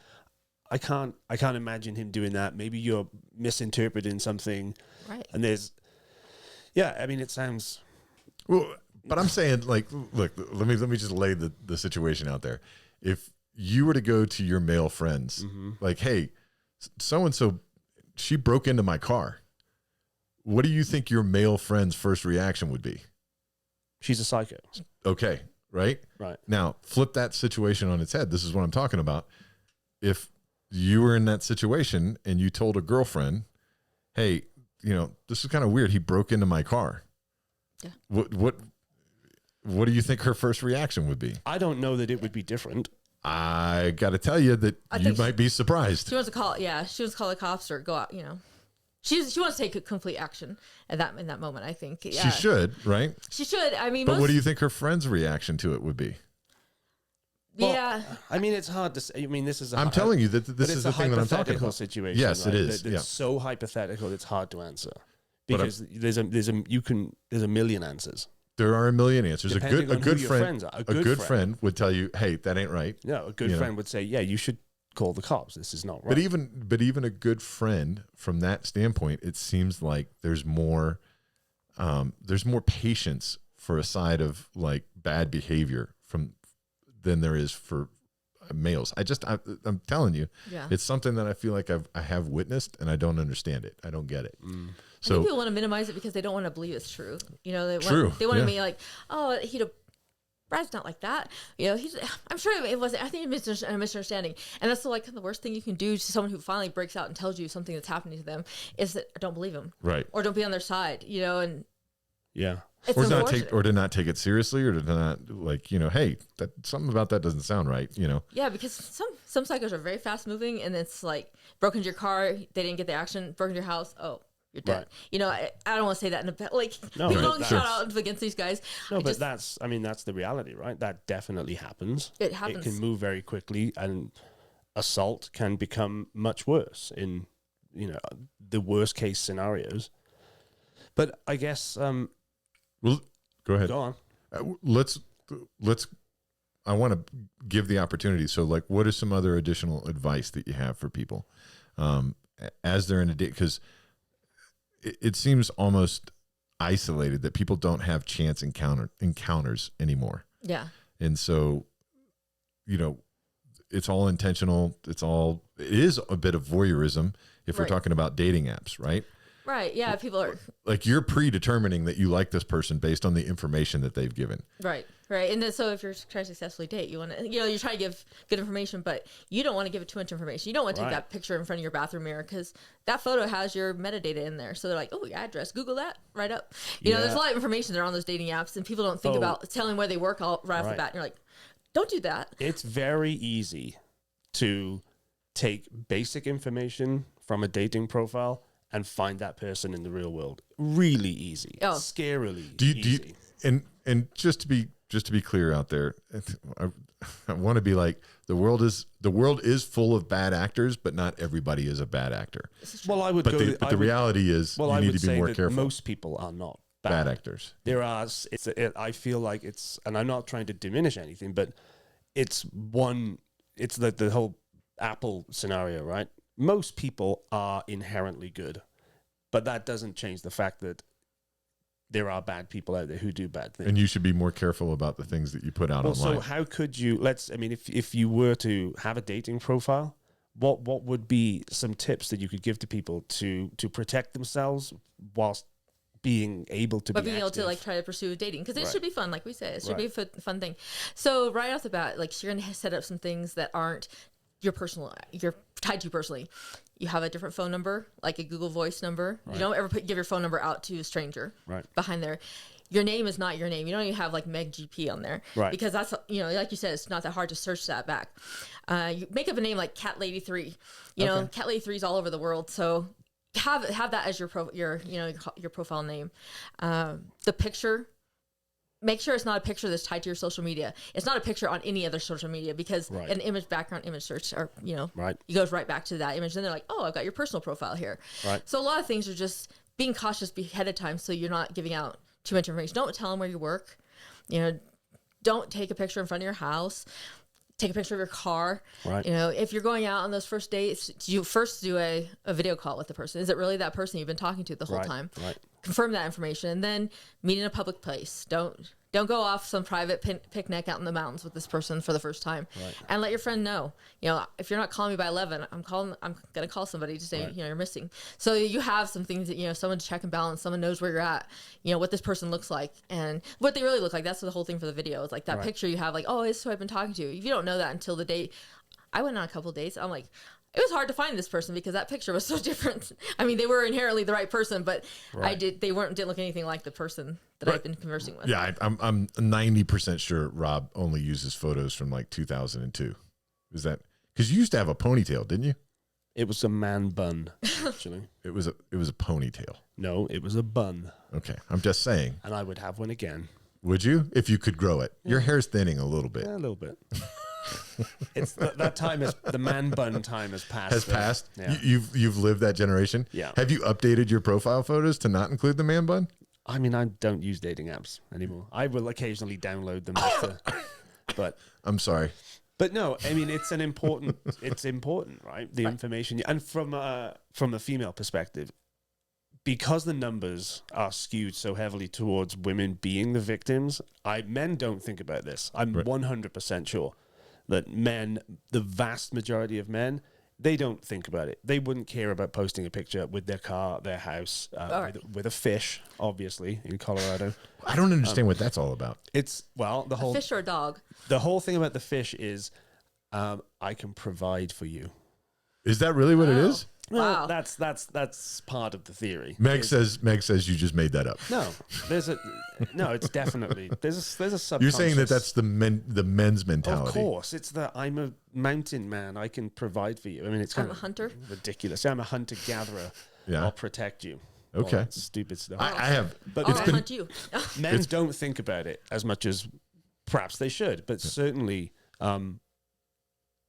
Speaker 3: I can't imagine him doing that. Maybe you're misinterpreting something.
Speaker 4: Right.
Speaker 3: And it sounds.
Speaker 2: Well, but I'm saying, like, look, let me just lay the situation out there. If you were to go to your male friends, like, hey, so-and-so, she broke into my car. What do you think your male friend's first reaction would be?
Speaker 3: She's a psycho.
Speaker 2: Okay, right?
Speaker 3: Right. Now,
Speaker 2: flip that situation on its head. This is what I'm talking about. If you were in that situation and you told a girlfriend, hey, this is kind of weird. He broke into my car.
Speaker 4: Yeah.
Speaker 2: What do you think her first reaction would be?
Speaker 3: I don't know that it would be different.
Speaker 2: I got to tell you that you might be surprised.
Speaker 4: She wants to call the cops or go out, She wants to take complete action in that moment, I think. Yeah.
Speaker 2: She should, right?
Speaker 4: She should. I mean,
Speaker 2: but what do you think her friend's reaction to it would be?
Speaker 4: Yeah.
Speaker 3: Well, it's hard to say. This is
Speaker 2: I'm telling you that this is the thing that I'm talking about.
Speaker 3: Situation.
Speaker 2: Yes, right? It is.
Speaker 3: It's so hypothetical, it's hard to answer. Because there's a million answers.
Speaker 2: There are a million answers. A good
Speaker 3: friend
Speaker 2: would tell you, hey, that ain't right.
Speaker 3: No, a good friend would say, yeah, you should call the cops. This is not right.
Speaker 2: But even a good friend, from that standpoint, it seems like there's more patience for a side of like bad behavior than there is for males. I'm telling you, it's something that I feel like I have witnessed and I don't understand it. I don't get it.
Speaker 4: So I think people want to minimize it because they don't want to believe it's true. They want to be like, oh, Brad's not like that. I'm sure it wasn't. I think it's a misunderstanding. And that's the worst thing you can do to someone who finally breaks out and tells you something that's happening to them is that don't believe them.
Speaker 2: Right.
Speaker 4: Or don't be on their side, and
Speaker 3: yeah.
Speaker 2: Or to not take it seriously, or to not hey, something about that doesn't sound right,
Speaker 4: Yeah, because some psychos are very fast moving, and it's like broke into your car, they didn't get the action, broke into your house, oh, you're dead. Right. I don't want to say that in a people don't shout out against these guys.
Speaker 3: No, but that's the reality, right? That definitely happens.
Speaker 4: It happens.
Speaker 3: It can move very quickly, and assault can become much worse in the worst case scenarios. But I guess.
Speaker 2: Well, go ahead.
Speaker 3: Go on.
Speaker 2: Let's. I want to give the opportunity. So, what is some other additional advice that you have for people as they're in a date? Because it seems almost isolated that people don't have chance encounters anymore.
Speaker 4: Yeah.
Speaker 2: And so, it's all intentional. It is a bit of voyeurism if we're talking about dating apps, right?
Speaker 4: Right. Yeah. People are
Speaker 2: Like you're predetermining that you like this person based on the information that they've given.
Speaker 4: right. Right. And then so if you're trying to successfully date, you want to, you're trying to give good information, but you don't want to give it too much information. You don't want to take that picture in front of your bathroom mirror because that photo has your metadata in there. So they're like, oh, your address, Google that right up. You know, there's a lot of information there on those dating apps and people don't think about telling where they work right off the bat. And you're like, don't do that.
Speaker 3: It's very easy to take basic information from a dating profile and find that person in the real world. Really easy. Oh. Scarily easy.
Speaker 2: And just to be clear out there, I want to be like the world is full of bad actors, but not everybody is a bad actor.
Speaker 3: Well, I would
Speaker 2: but the reality is you need to be more careful.
Speaker 3: Most people are not
Speaker 2: bad actors.
Speaker 3: There are I feel like it's, and I'm not trying to diminish anything, but it's the whole Apple scenario, right? Most people are inherently good, but that doesn't change the fact that there are bad people out there who do bad things.
Speaker 2: And you should be more careful about the things that you put out online.
Speaker 3: So how could you, if you were to have a dating profile, what would be some tips that you could give to people to protect themselves whilst being able to
Speaker 4: being able to like try to pursue dating, because it should be fun, like we said, it should be a fun thing. So right off the bat, like you're gonna set up some things that aren't you're tied to you personally. You have a different phone number, like a Google Voice number. You don't ever give your phone number out to a stranger behind there. Your name is not your name. You don't even have like Meg Gp on there, because that's, like you said, it's not that hard to search that back. You make up a name like Cat Lady 3. Cat Lady 3 is all over the world, so have that as your profile name. The picture, make sure it's not a picture that's tied to your social media. It's not a picture on any other social media, because an background image search, or it goes right back to that image. Then they're like, oh, I've got your personal profile here. So a lot of things are just being cautious ahead of time, so you're not giving out too much information. Don't tell them where you work. Don't take a picture in front of your house. Take a picture of your car. If you're going out on those first dates, you first do a video call with the person. Is it really that person you've been talking to the whole time? Confirm that information, and then meet in a public place. Don't go off some private picnic out in the mountains with this person for the first time, and let your friend know. If you're not calling me by 11, I'm gonna call somebody to say you're missing. So you have some things that someone to check and balance. Someone knows where you're at. What this person looks like and what they really look like. That's the whole thing for the video. It's like that picture you have, like, oh, it's who I've been talking to. If you don't know that until the date, I went on a couple dates. I'm like, it was hard to find this person because that picture was so different. I mean, they were inherently the right person, but didn't look anything like the person that I've been conversing with.
Speaker 2: Yeah, I'm 90% sure Rob only uses photos from like 2002. Is that because you used to have a ponytail, didn't you?
Speaker 3: It was a man bun, actually.
Speaker 2: It was a ponytail.
Speaker 3: No, it was a bun.
Speaker 2: Okay, I'm just saying.
Speaker 3: And I would have one again.
Speaker 2: Would you, if you could grow it? Your hair's thinning a little bit.
Speaker 3: Yeah, a little bit. It's that time the man bun time has passed.
Speaker 2: Yeah. You've lived that generation.
Speaker 3: Yeah.
Speaker 2: Have you updated your profile photos to not include the man bun?
Speaker 3: I mean, I don't use dating apps anymore. I will occasionally download them, but
Speaker 2: I'm sorry.
Speaker 3: But no, I mean, it's important, right? The information, and from a female perspective, because the numbers are skewed so heavily towards women being the victims, men don't think about this. I'm 100% sure that men, the vast majority of men, they don't think about it. They wouldn't care about posting a picture with their car, their house, with a fish, obviously, in Colorado.
Speaker 2: I don't understand what that's all about.
Speaker 3: It's, the whole...
Speaker 4: A fish or a dog?
Speaker 3: The whole thing about the fish is, I can provide for you.
Speaker 2: Is that really what it is?
Speaker 3: Well, that's part of the theory.
Speaker 2: Meg says you just made that up.
Speaker 3: No, it's definitely there's a subconscious.
Speaker 2: You're saying that's the men's mentality.
Speaker 3: Of course, it's I'm a mountain man. I can provide for you. I mean, it's kind
Speaker 4: I'm a hunter.
Speaker 3: Ridiculous. I'm a hunter gatherer.
Speaker 2: Yeah,
Speaker 3: I'll protect you.
Speaker 2: Okay,
Speaker 3: stupid stuff.
Speaker 2: I have,
Speaker 3: but
Speaker 4: hunt you.
Speaker 3: Men don't think about it as much as perhaps they should, but certainly.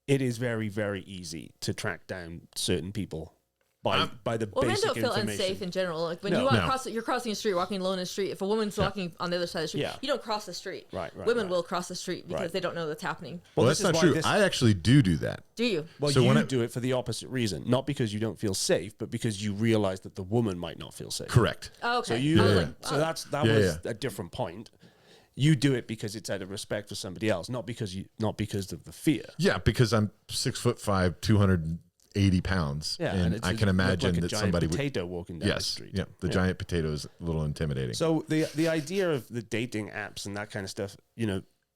Speaker 3: It is very, very easy to track down certain people by the basic information.
Speaker 4: Men don't feel unsafe in general. Like when you're crossing a street, walking alone in the street. If a woman's walking on the other side of the street, you don't cross the street. Women will cross the street because they don't know what's happening.
Speaker 2: Well, that's not true. I actually do that.
Speaker 4: Do you?
Speaker 3: Well, so you do it for the opposite reason, not because you don't feel safe, but because you realize that the woman might not feel safe.
Speaker 2: Correct.
Speaker 4: Oh, okay.
Speaker 3: So that was a different point. You do it because it's out of respect for somebody else, not because of the fear.
Speaker 2: Yeah, because I'm 6'5", 200 80 pounds.
Speaker 3: Yeah,
Speaker 2: and I can imagine
Speaker 3: like
Speaker 2: that somebody would.
Speaker 3: potato walking down the street.
Speaker 2: Yeah, the giant potato is a little intimidating.
Speaker 3: So the idea of the dating apps and that kind of stuff,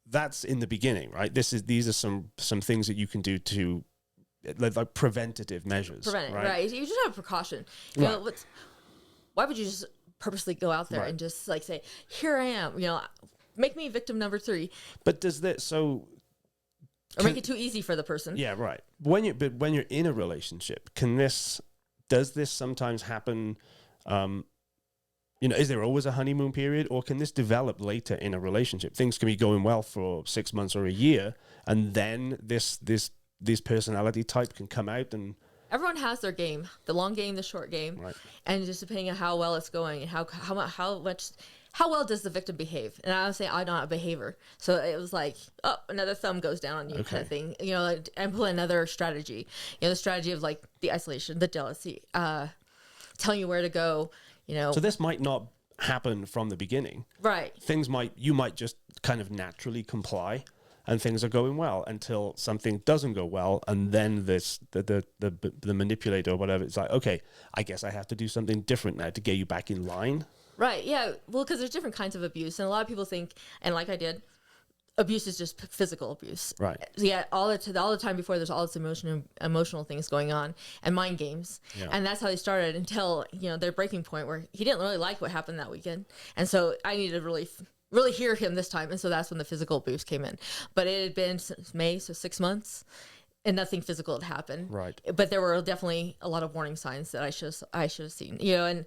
Speaker 3: that's in the beginning, right? These are some things that you can do to like preventative measures.
Speaker 4: Right. You just have precaution. You know, why would you just purposely go out there and just like say, "Here I am," make me victim number 3.
Speaker 3: But does that
Speaker 4: or make it too easy for the person?
Speaker 3: Yeah, right. When you're in a relationship, does this sometimes happen? Is there always a honeymoon period, or can this develop later in a relationship? Things can be going well for 6 months or a year, and then this personality type can come out. And
Speaker 4: everyone has their game, the long game, the short game,
Speaker 3: right.
Speaker 4: And just depending on how well it's going and how well does the victim behave. And I would say I'm not a behavior, so it was like, oh, another thumb goes down on you, kind of thing. Like, implement another strategy. The strategy of like the isolation, the jealousy, telling you where to go.
Speaker 3: So this might not happen from the beginning,
Speaker 4: right?
Speaker 3: You might just kind of naturally comply, and things are going well until something doesn't go well, and then the manipulator or whatever, it's like, okay, I guess I have to do something different now to get you back in line. Right.
Speaker 4: Yeah. Well, because there's different kinds of abuse, and a lot of people think, and like I did, abuse is just physical abuse.
Speaker 3: Right.
Speaker 4: So yeah, all the time before, there's all this emotional things going on and mind games. Yeah. And that's how they started until, their breaking point where he didn't really like what happened that weekend. And so I needed to really hear him this time. And so that's when the physical abuse came in. But it had been since May, so 6 months, and nothing physical had happened.
Speaker 3: Right.
Speaker 4: But there were definitely a lot of warning signs that I should have seen, and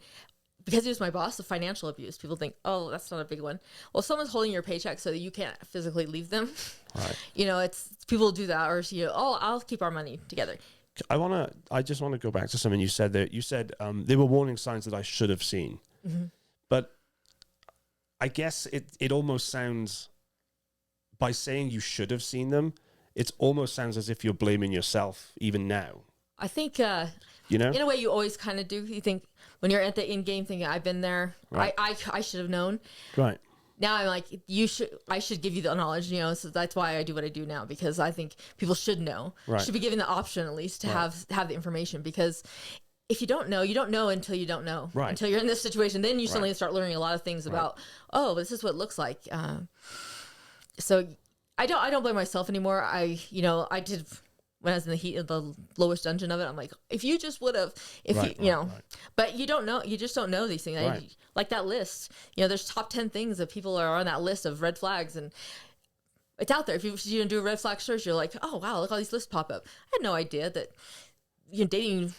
Speaker 4: because he was my boss, the financial abuse, people think, oh, that's not a big one. Well, someone's holding your paycheck so that you can't physically leave them.
Speaker 3: Right.
Speaker 4: It's people do that, or I'll keep our money together.
Speaker 3: I just want to go back to something you said there. You said there were warning signs that I should have seen, but I guess it almost sounds, by saying you should have seen them, it almost sounds as if you're blaming yourself even now.
Speaker 4: I think, in a way, you always kind of do. You think when you're at the end game thinking, I've been there, right. I should have known.
Speaker 3: Right.
Speaker 4: Now I'm like, I should give you the knowledge, so that's why I do what I do now, because I think people should know.
Speaker 3: Right.
Speaker 4: Should be given the option at least to have the information, because if you don't know until you don't know.
Speaker 3: Right.
Speaker 4: Until you're in this situation, then you suddenly start learning a lot of things about, oh, this is what it looks like. So I don't blame myself anymore. I did. When I was in the heat of the lowest dungeon of it, I'm like, if you just would have, but you don't know, you just don't know these things.
Speaker 3: Right.
Speaker 4: Like that list, there's top 10 things that people are on that list of red flags, and it's out there. If you do a red flag search, you're like, oh wow, look, all these lists pop up. I had no idea that dating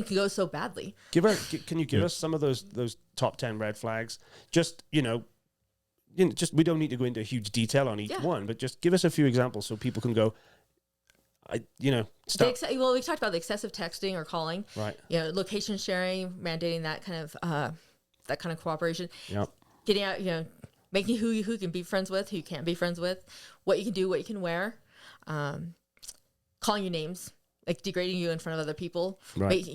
Speaker 4: can go so badly.
Speaker 3: Can you give us some of those top 10 red flags? Just we don't need to go into huge detail on each one, but just give us a few examples so people can go, we talked
Speaker 4: about the excessive texting or calling,
Speaker 3: right?
Speaker 4: Location sharing, mandating that kind of cooperation.
Speaker 3: Yep.
Speaker 4: Getting out, making who you can be friends with, who you can't be friends with, what you can do, what you can wear, calling you names, like degrading you in front of other people,
Speaker 3: right?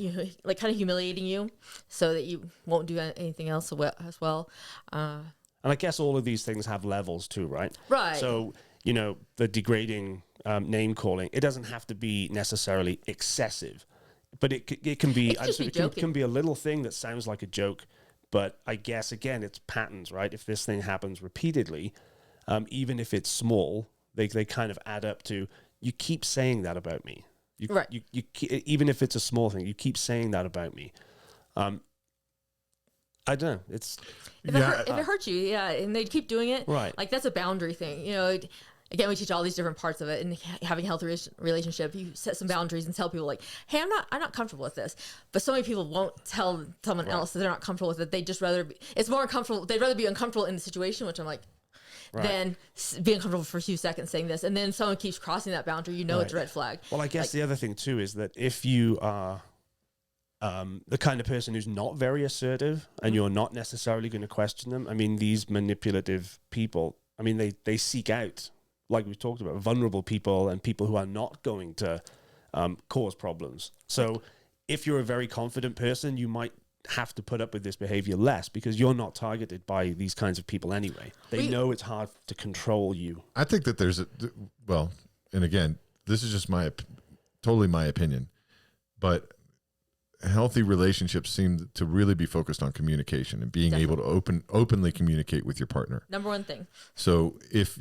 Speaker 4: Like kind of humiliating you, so that you won't do anything else as well.
Speaker 3: And I guess all of these things have levels too, right?
Speaker 4: Right.
Speaker 3: So the degrading. Name calling, it doesn't have to be necessarily excessive, but it can be. It can be a little thing that sounds like a joke, but I guess again it's patterns, right? If this thing happens repeatedly, even if it's small, they kind of add up to. You keep saying that about me, even if it's a small thing, you keep saying that about me. I don't know. It's
Speaker 4: if it hurts you, and they keep doing it,
Speaker 3: right?
Speaker 4: Like that's a boundary thing, Again, we teach all these different parts of it, and having a healthy relationship, you set some boundaries and tell people like, "Hey, I'm not comfortable with this." But so many people won't tell someone else that they're not comfortable with it. They just it's more uncomfortable. They'd rather be uncomfortable in the situation, which I'm like, than be uncomfortable for a few seconds saying this, and then someone keeps crossing that boundary. It's a red flag.
Speaker 3: Well, I guess the other thing too is that if you are the kind of person who's not very assertive, and you're not necessarily going to question them. I mean, these manipulative people. I mean, they seek out. Like we talked about, vulnerable people and people who are not going to cause problems. So if you're a very confident person, you might have to put up with this behavior less because you're not targeted by these kinds of people anyway. They know it's hard to control you.
Speaker 2: I think that and again, this is just totally my opinion, but healthy relationships seem to really be focused on communication and being able to openly communicate with your partner.
Speaker 4: Number one thing.
Speaker 2: So if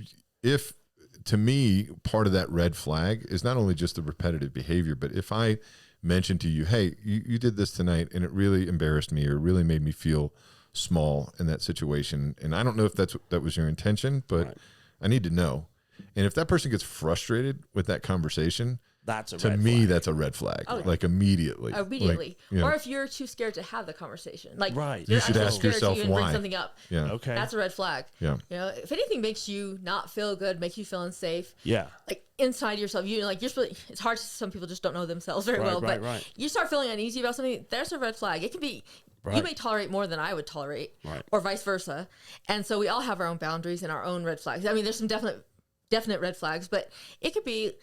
Speaker 2: to me, part of that red flag is not only just the repetitive behavior, but if I mention to you, hey, you did this tonight and it really embarrassed me or really made me feel small in that situation. And I don't know if that was your intention, but I need to know. And if that person gets frustrated with that conversation,
Speaker 3: that's a
Speaker 2: to
Speaker 3: red
Speaker 2: me,
Speaker 3: flag.
Speaker 2: that's a red flag.
Speaker 4: Oh, yeah.
Speaker 2: Like immediately.
Speaker 4: Immediately.
Speaker 2: Like,
Speaker 4: Or if you're too scared to have the conversation. Like,
Speaker 3: Right.
Speaker 4: you're
Speaker 2: You should
Speaker 4: actually
Speaker 2: ask
Speaker 4: scared
Speaker 2: yourself
Speaker 4: to even
Speaker 2: why.
Speaker 4: bring something up.
Speaker 2: Yeah.
Speaker 3: Okay.
Speaker 4: That's a red flag.
Speaker 2: Yeah.
Speaker 4: You know, if anything makes you not feel good, make you feel unsafe,
Speaker 3: Yeah.
Speaker 4: like inside yourself, it's hard. Some people just don't know themselves very well, but you start feeling uneasy about something. There's a red flag. It can be.
Speaker 3: Right.
Speaker 4: You may tolerate more than I would tolerate,
Speaker 3: Right.
Speaker 4: or vice versa. And so we all have our own boundaries and our own red flags. I mean, there's some definite red flags, but it could be,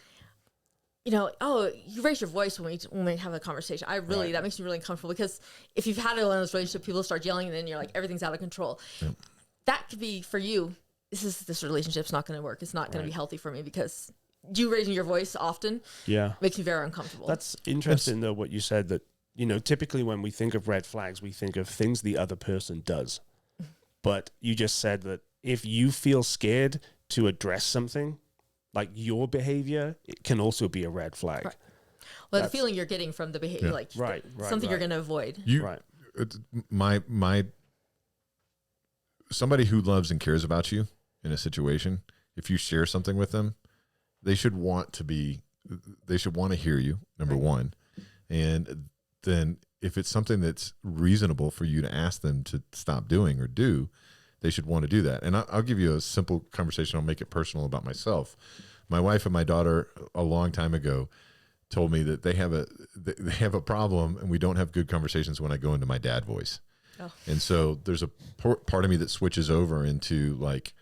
Speaker 4: you know, oh, you raise your voice when we have a conversation. That makes me really uncomfortable, because if you've had one of those relationships, people start yelling and then you're like, everything's out of control. Yep. That could be for you. This relationship's not going to work. It's not going to be healthy for me, because you raising your voice often makes me very uncomfortable.
Speaker 3: That's interesting, though, what you said, that, you know, typically when we think of red flags, we think of things the other person does. But you just said that if you feel scared to address something, like your behavior, it can also be a red flag.
Speaker 4: Right. Well, the feeling you're getting from the behavior, like something you're going to avoid.
Speaker 2: My somebody who loves and cares about you in a situation, if you share something with them, they should want to hear you, number one. And then if it's something that's reasonable for you to ask them to stop doing or do, they should want to do that. And I'll give you a simple conversation. I'll make it personal about myself. My wife and my daughter a long time ago told me that they have a problem and we don't have good conversations when I go into my dad voice. Oh. And so there's a part of me that switches over into like,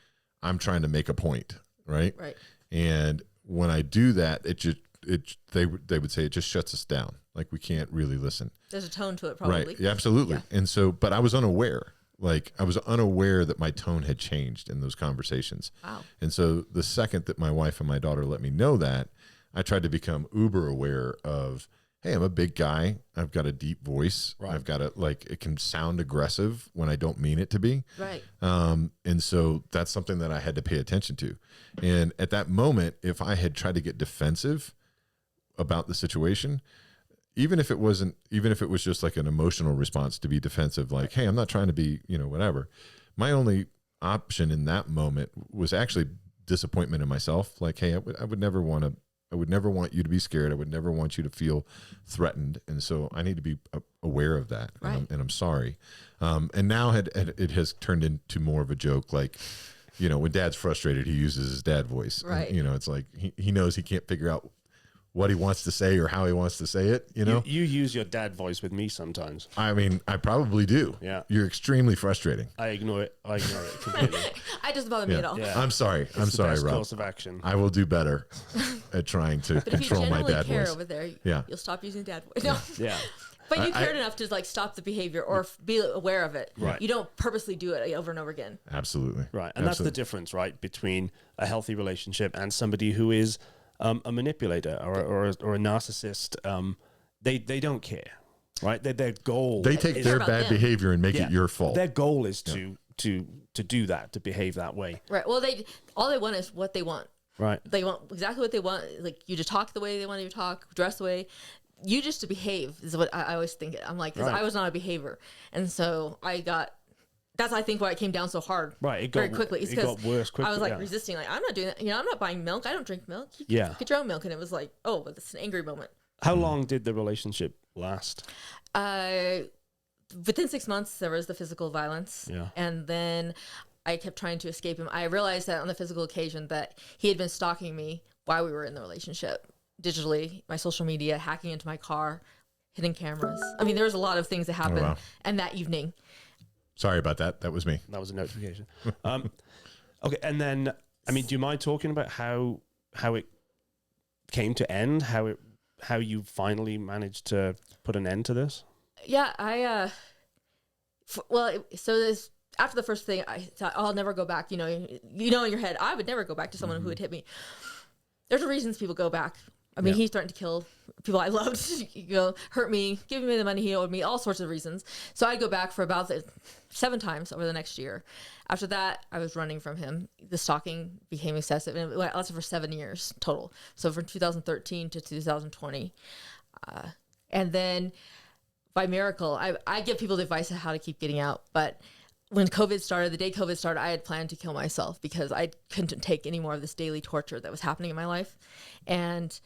Speaker 2: I'm trying to make a point. Right. Right. And when I do that, they would say it just shuts us down. Like we can't really listen.
Speaker 4: There's a tone to it, probably.
Speaker 2: Right. Yeah, absolutely. Yeah. And so, but I was unaware. Like I was unaware that my tone had changed in those conversations. Wow. And so the second that my wife and my daughter let me know that, I tried to become uber aware of, hey, I'm a big guy. I've got a deep voice. Right. I've got it can sound aggressive when I don't mean it to be. Right. And so that's something that I had to pay attention to. And at that moment, if I had tried to get defensive about the situation, even if it was just like an emotional response to be defensive, like, hey, I'm not trying to be, whatever. My only option in that moment was actually disappointment in myself. Like, hey, I would never want you to be scared. I would never want you to feel threatened. And so I need to be aware of that. Right. And I'm sorry. And now it has turned into more of a joke. Like, when dad's frustrated, he uses his dad voice. Right. And, it's like, he knows he can't figure out what he wants to say or how he wants to say it, You
Speaker 3: use your dad voice with me sometimes.
Speaker 2: I mean, I probably do.
Speaker 3: Yeah.
Speaker 2: You're extremely frustrating.
Speaker 3: I ignore it completely.
Speaker 4: It doesn't bother me at all.
Speaker 2: Yeah. I'm sorry. I'm sorry,
Speaker 3: best
Speaker 2: Rob.
Speaker 3: Course of action.
Speaker 2: I will do better at trying to control my dad
Speaker 4: care
Speaker 2: voice.
Speaker 4: Over there,
Speaker 2: yeah.
Speaker 4: You'll stop using dad voice. No.
Speaker 3: Yeah.
Speaker 4: But you cared enough to stop the behavior or be aware of it.
Speaker 3: Right.
Speaker 4: You don't purposely do it over and over again.
Speaker 2: Absolutely.
Speaker 3: Right. And that's the difference, right, between a healthy relationship and somebody who is a manipulator or a narcissist. They don't care, right? Their goal.
Speaker 2: They take their bad behavior and make it your fault.
Speaker 3: Their goal is to do that, to behave that way.
Speaker 4: Right. Well, all they want is what they want. Right. They want exactly what they want. Like you to talk the way they want you to talk, dress the way. You just to behave is what I always think. I'm like, because I was not a behavior, and so that's I think why it came down so hard.
Speaker 3: Right,
Speaker 4: very quickly.
Speaker 3: It got worse quickly.
Speaker 4: I was resisting. Like I'm not doing that. I'm not buying milk. I don't drink milk. You get your own milk, and it was like, oh, but it's an angry moment.
Speaker 3: How long did the relationship last?
Speaker 4: Within 6 months, there was the physical violence, and then I kept trying to escape him. I realized that on the physical occasion that he had been stalking me while we were in the relationship. Digitally, my social media, hacking into my car, hitting cameras. I mean, there was a lot of things that happened. Oh, wow. And that evening.
Speaker 2: Sorry about that. That was me.
Speaker 3: That was a notification. Okay, and then, I mean, do you mind talking about how it came to end? How you finally managed to put an end to this?
Speaker 4: Yeah, after the first thing, I thought, I'll never go back. In your head, I would never go back to someone who would hit me. There's reasons people go back. I mean, he threatened to kill people I loved, hurt me, giving me the money he owed me, all sorts of reasons. So I'd go back for about 7 times over the next year. After that, I was running from him. The stalking became excessive, and it lasted for 7 years total. So from 2013 to 2020. And then by miracle, I give people the advice of how to keep getting out. But when COVID started, the day COVID started, I had planned to kill myself because I couldn't take any more of this daily torture that was happening in my life. And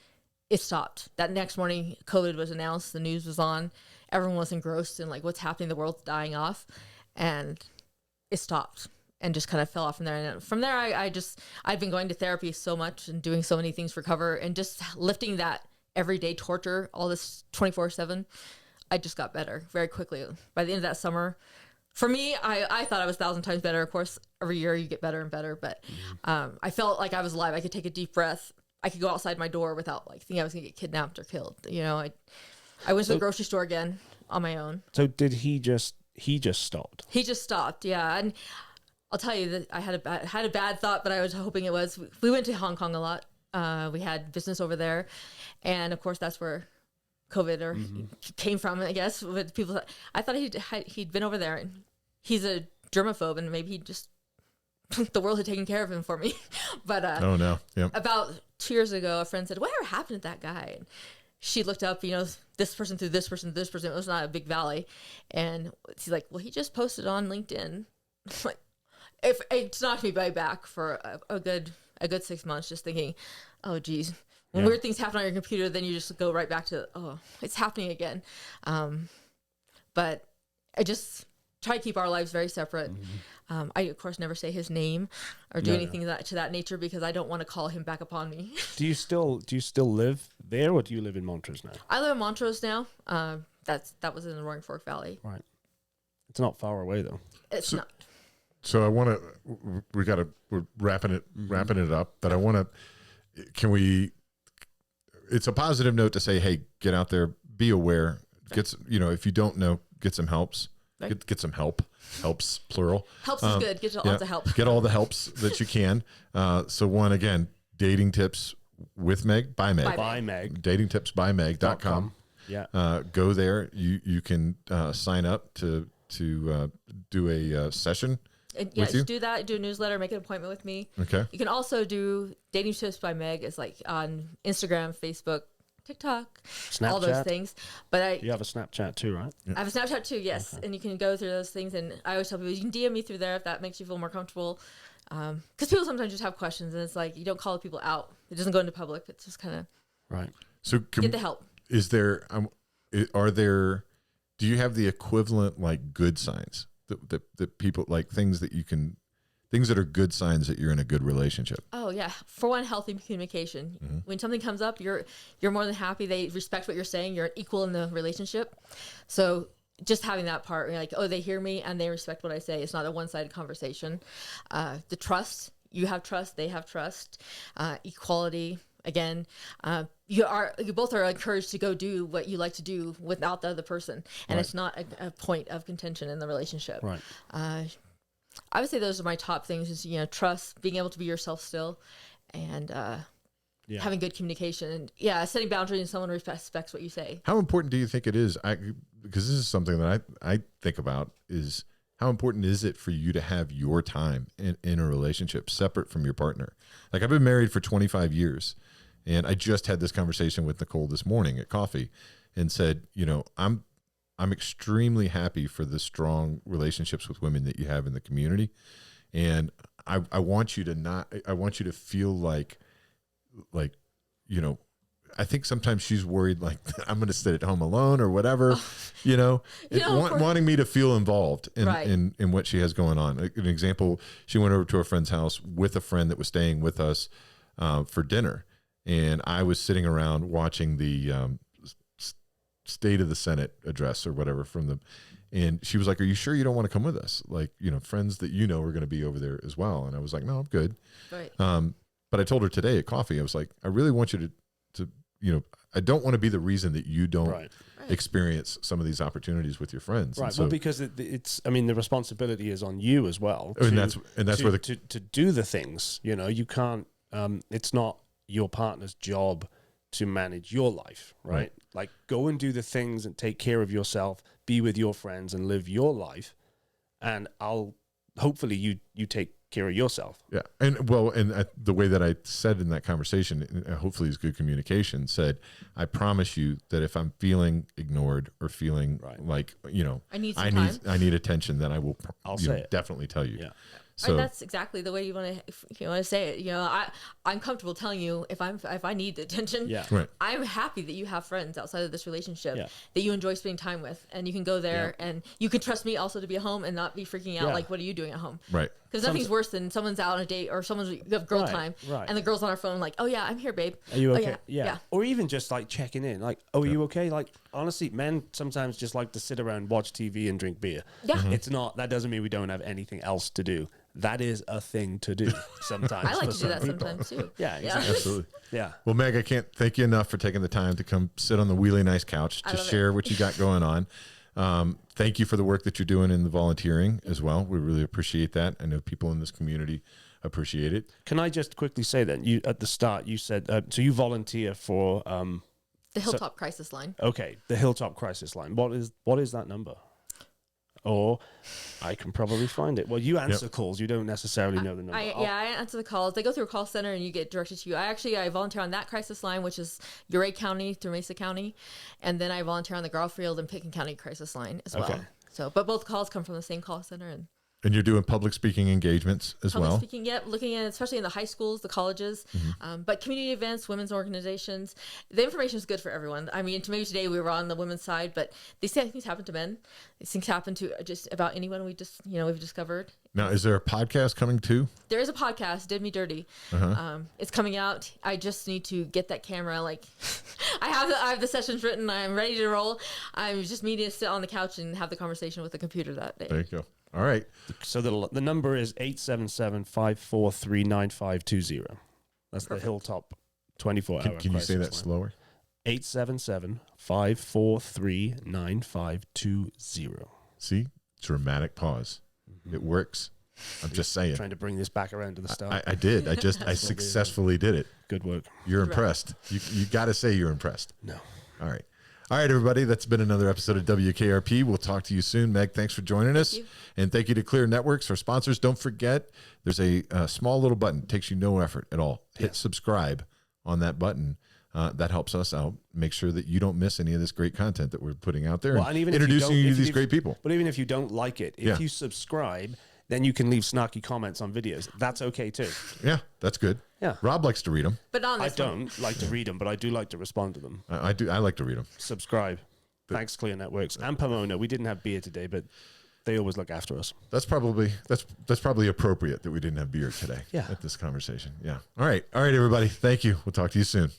Speaker 4: it stopped. That next morning, COVID was announced, the news was on, everyone was engrossed in like what's happening, the world's dying off, and it stopped and just kind of fell off from there. And from there, I'd been going to therapy so much and doing so many things for cover, and just lifting that everyday torture, all this 24/7, I just got better very quickly. By the end of that summer, for me, I thought I was 1,000 times better. Of course, every year you get better and better, but I felt like I was alive. I could take a deep breath. I could go outside my door without like thinking I was going to get kidnapped or killed. I went to the grocery store again on my own.
Speaker 3: So did he just stopped?
Speaker 4: He just stopped, yeah. And I'll tell you that I had a bad thought, but I was hoping it was. We went to Hong Kong a lot. We had business over there, and of course that's where COVID came from, I guess. With people, I thought he'd been over there, and he's a germaphobe, and maybe he just the world had taken care of him for me. But
Speaker 2: oh no, yeah.
Speaker 4: About 2 years ago, a friend said, "Whatever happened to that guy?" And she looked up, this person through this person, this person. It was not a big valley, and she's like, "Well, he just posted on LinkedIn." Like, if it's knocked me back for a good 6 months, just thinking, "Oh, geez." When weird things happen on your computer, then you just go right back to, oh, it's happening again. But I just try to keep our lives very separate. I, of course, never say his name or do anything to that nature because I don't want to call him back upon me.
Speaker 3: Do you still live there, or do you live in Montrose now?
Speaker 4: I live in Montrose now. That was in the Roaring Fork Valley.
Speaker 3: Right. It's not far away, though.
Speaker 4: It's not.
Speaker 2: So I want to. We're wrapping it up, but I want to. Can we? It's a positive note to say, hey, get out there, be aware. Get if you don't know, get some helps. Right. Get some help. Helps plural.
Speaker 4: Helps is good. Get lots of help.
Speaker 2: Get all the helps that you can. So one again, dating tips with Meg by Meg.
Speaker 3: By Meg.
Speaker 2: Datingtipsbymeg.com.
Speaker 3: Yeah.
Speaker 2: Go there. You can sign up to do a session.
Speaker 4: Yes, do that. Do a newsletter. Make an appointment with me.
Speaker 2: Okay.
Speaker 4: You can also do Dating Tips by Meg. It's like on Instagram, Facebook, TikTok,
Speaker 3: Snapchat.
Speaker 4: all those things. But
Speaker 3: you have a Snapchat too, right?
Speaker 4: I have a Snapchat too, yes. Okay. And you can go through those things. And I always tell people you can DM me through there if that makes you feel more comfortable. Because people sometimes just have questions, and it's like you don't call people out. It doesn't go into public. It's just kind of
Speaker 3: right.
Speaker 2: So
Speaker 4: get the help.
Speaker 2: Is there? Do you have the equivalent like good signs? That people like things that are good signs that you're in a good relationship.
Speaker 4: Oh yeah. For one, healthy communication. Mm-hmm. When something comes up, you're more than happy. They respect what you're saying. You're equal in the relationship. So just having that part, you're like, oh, they hear me and they respect what I say. It's not a one-sided conversation. The trust, you have trust, they have trust. Equality. Again, you both are encouraged to go do what you like to do without the other person, and it's not a point of contention in the relationship.
Speaker 3: Right.
Speaker 4: I would say those are my top things: is trust, being able to be yourself still, and having good communication, and setting boundaries and someone respects what you say.
Speaker 2: How important do you think it is? Because this is something that I think about is how important is it for you to have your time in a relationship separate from your partner? Like I've been married for 25 years. And I just had this conversation with Nicole this morning at coffee and said, I'm extremely happy for the strong relationships with women that you have in the community. And I want you to feel like, I think sometimes she's worried like I'm going to sit at home alone or whatever, wanting me to feel involved in what she has going on. An example, she went over to a friend's house with a friend that was staying with us for dinner. And I was sitting around watching the State of the Senate address or whatever from them. And she was like, are you sure you don't want to come with us? Like, friends that are going to be over there as well. And I was like, no, I'm good. Right. But I told her today at coffee, I was like, I really want you to I don't want to be the reason that you don't experience some of these opportunities with your friends.
Speaker 3: Right. Well, because it's, the responsibility is on you as well.
Speaker 2: And that's where
Speaker 3: to do the things, you can't, it's not your partner's job to manage your life, right? Like go and do the things and take care of yourself, be with your friends and live your life. And hopefully you take care of yourself.
Speaker 2: Yeah. And the way that I said in that conversation, hopefully it's good communication, said, I promise you that if I'm feeling ignored or feeling like, I need attention, then I'll say it. Definitely tell you.
Speaker 3: Yeah.
Speaker 4: So that's exactly the way you want to say it. I'm comfortable telling you if I need attention.
Speaker 3: Yeah.
Speaker 2: Right.
Speaker 4: I'm happy that you have friends outside of this relationship that you enjoy spending time with, and you can go there and you can trust me also to be at home and not be freaking out like, what are you doing at home?
Speaker 2: Right.
Speaker 4: Because nothing's worse than someone's out on a date or you have girl time and the girl's on her phone like, oh yeah, I'm here, babe.
Speaker 3: Are you okay?
Speaker 4: Oh, yeah.
Speaker 3: Or even just like checking in, like, oh, are you okay? Like, honestly, men sometimes just like to sit around, watch TV and drink beer.
Speaker 4: Yeah.
Speaker 3: Mm-hmm. That doesn't mean we don't have anything else to do. That is a thing to do sometimes.
Speaker 4: I like to do that sometimes too.
Speaker 3: Yeah, exactly.
Speaker 2: Absolutely.
Speaker 3: Yeah.
Speaker 2: Well, Meg, I can't thank you enough for taking the time to come sit on the Wheelie Nice couch to share what you got going on. Thank you for the work that you're doing in the volunteering as well. We really appreciate that. I know people in this community appreciate it.
Speaker 3: Can I just quickly say that at the start you said so you volunteer for
Speaker 4: the Hilltop Crisis Line.
Speaker 3: Okay, the Hilltop Crisis Line. What is that number? Or I can probably find it. Well, you answer calls. You don't necessarily know the number.
Speaker 4: I answer the calls. They go through a call center and you get directed to you. I volunteer on that crisis line, which is Uray County through Mesa County. And then I volunteer on the Garfield and Pickens County crisis line as well. So, but both calls come from the same call center.
Speaker 2: And you're doing public speaking engagements as well.
Speaker 4: Public speaking, looking at especially in the high schools, the colleges, but community events, women's organizations. The information is good for everyone. I mean, maybe today we were on the women's side, but these things happen to men. These things happen to just about anyone we've discovered.
Speaker 2: Now, is there a podcast coming too?
Speaker 4: There is a podcast, Did Me Dirty. It's coming out. I just need to get that camera. Like, I have the sessions written. I'm ready to roll. I'm just needing to sit on the couch and have the conversation with the computer that day.
Speaker 2: There you go. All right.
Speaker 3: So the number is 877-543-9520. That's the Hilltop 24-hour.
Speaker 2: Can you say that slower?
Speaker 3: 877-543-9520.
Speaker 2: See? Dramatic pause. Mm-hmm. It works. I'm just saying.
Speaker 3: Trying to bring this back around to the start.
Speaker 2: I did. I successfully did it.
Speaker 3: Good work.
Speaker 2: You're impressed. You got to say you're impressed.
Speaker 3: No.
Speaker 2: All right. All right, everybody. That's been another episode of WKRP. We'll talk to you soon. Meg, thanks for joining us. And thank you to Clear Networks, our sponsors. Don't forget, there's a small little button. It takes you no effort at all. Hit subscribe on that button. That helps us out. Make sure that you don't miss any of this great content that we're putting out there and even introducing you to these great people.
Speaker 3: But even if you don't like it, if you subscribe, then you can leave snarky comments on videos. That's okay too.
Speaker 2: Yeah, that's good.
Speaker 3: Yeah.
Speaker 2: Rob likes to read them.
Speaker 4: But
Speaker 3: I don't like to read them, but I do like to respond to them.
Speaker 2: I do. I like to read them.
Speaker 3: Subscribe. Thanks, Clear Networks. And Pomona. We didn't have beer today, but they always look after us.
Speaker 2: That's probably appropriate that we didn't have beer today at this conversation. Yeah. All right. All right, everybody. Thank you. We'll talk to you soon.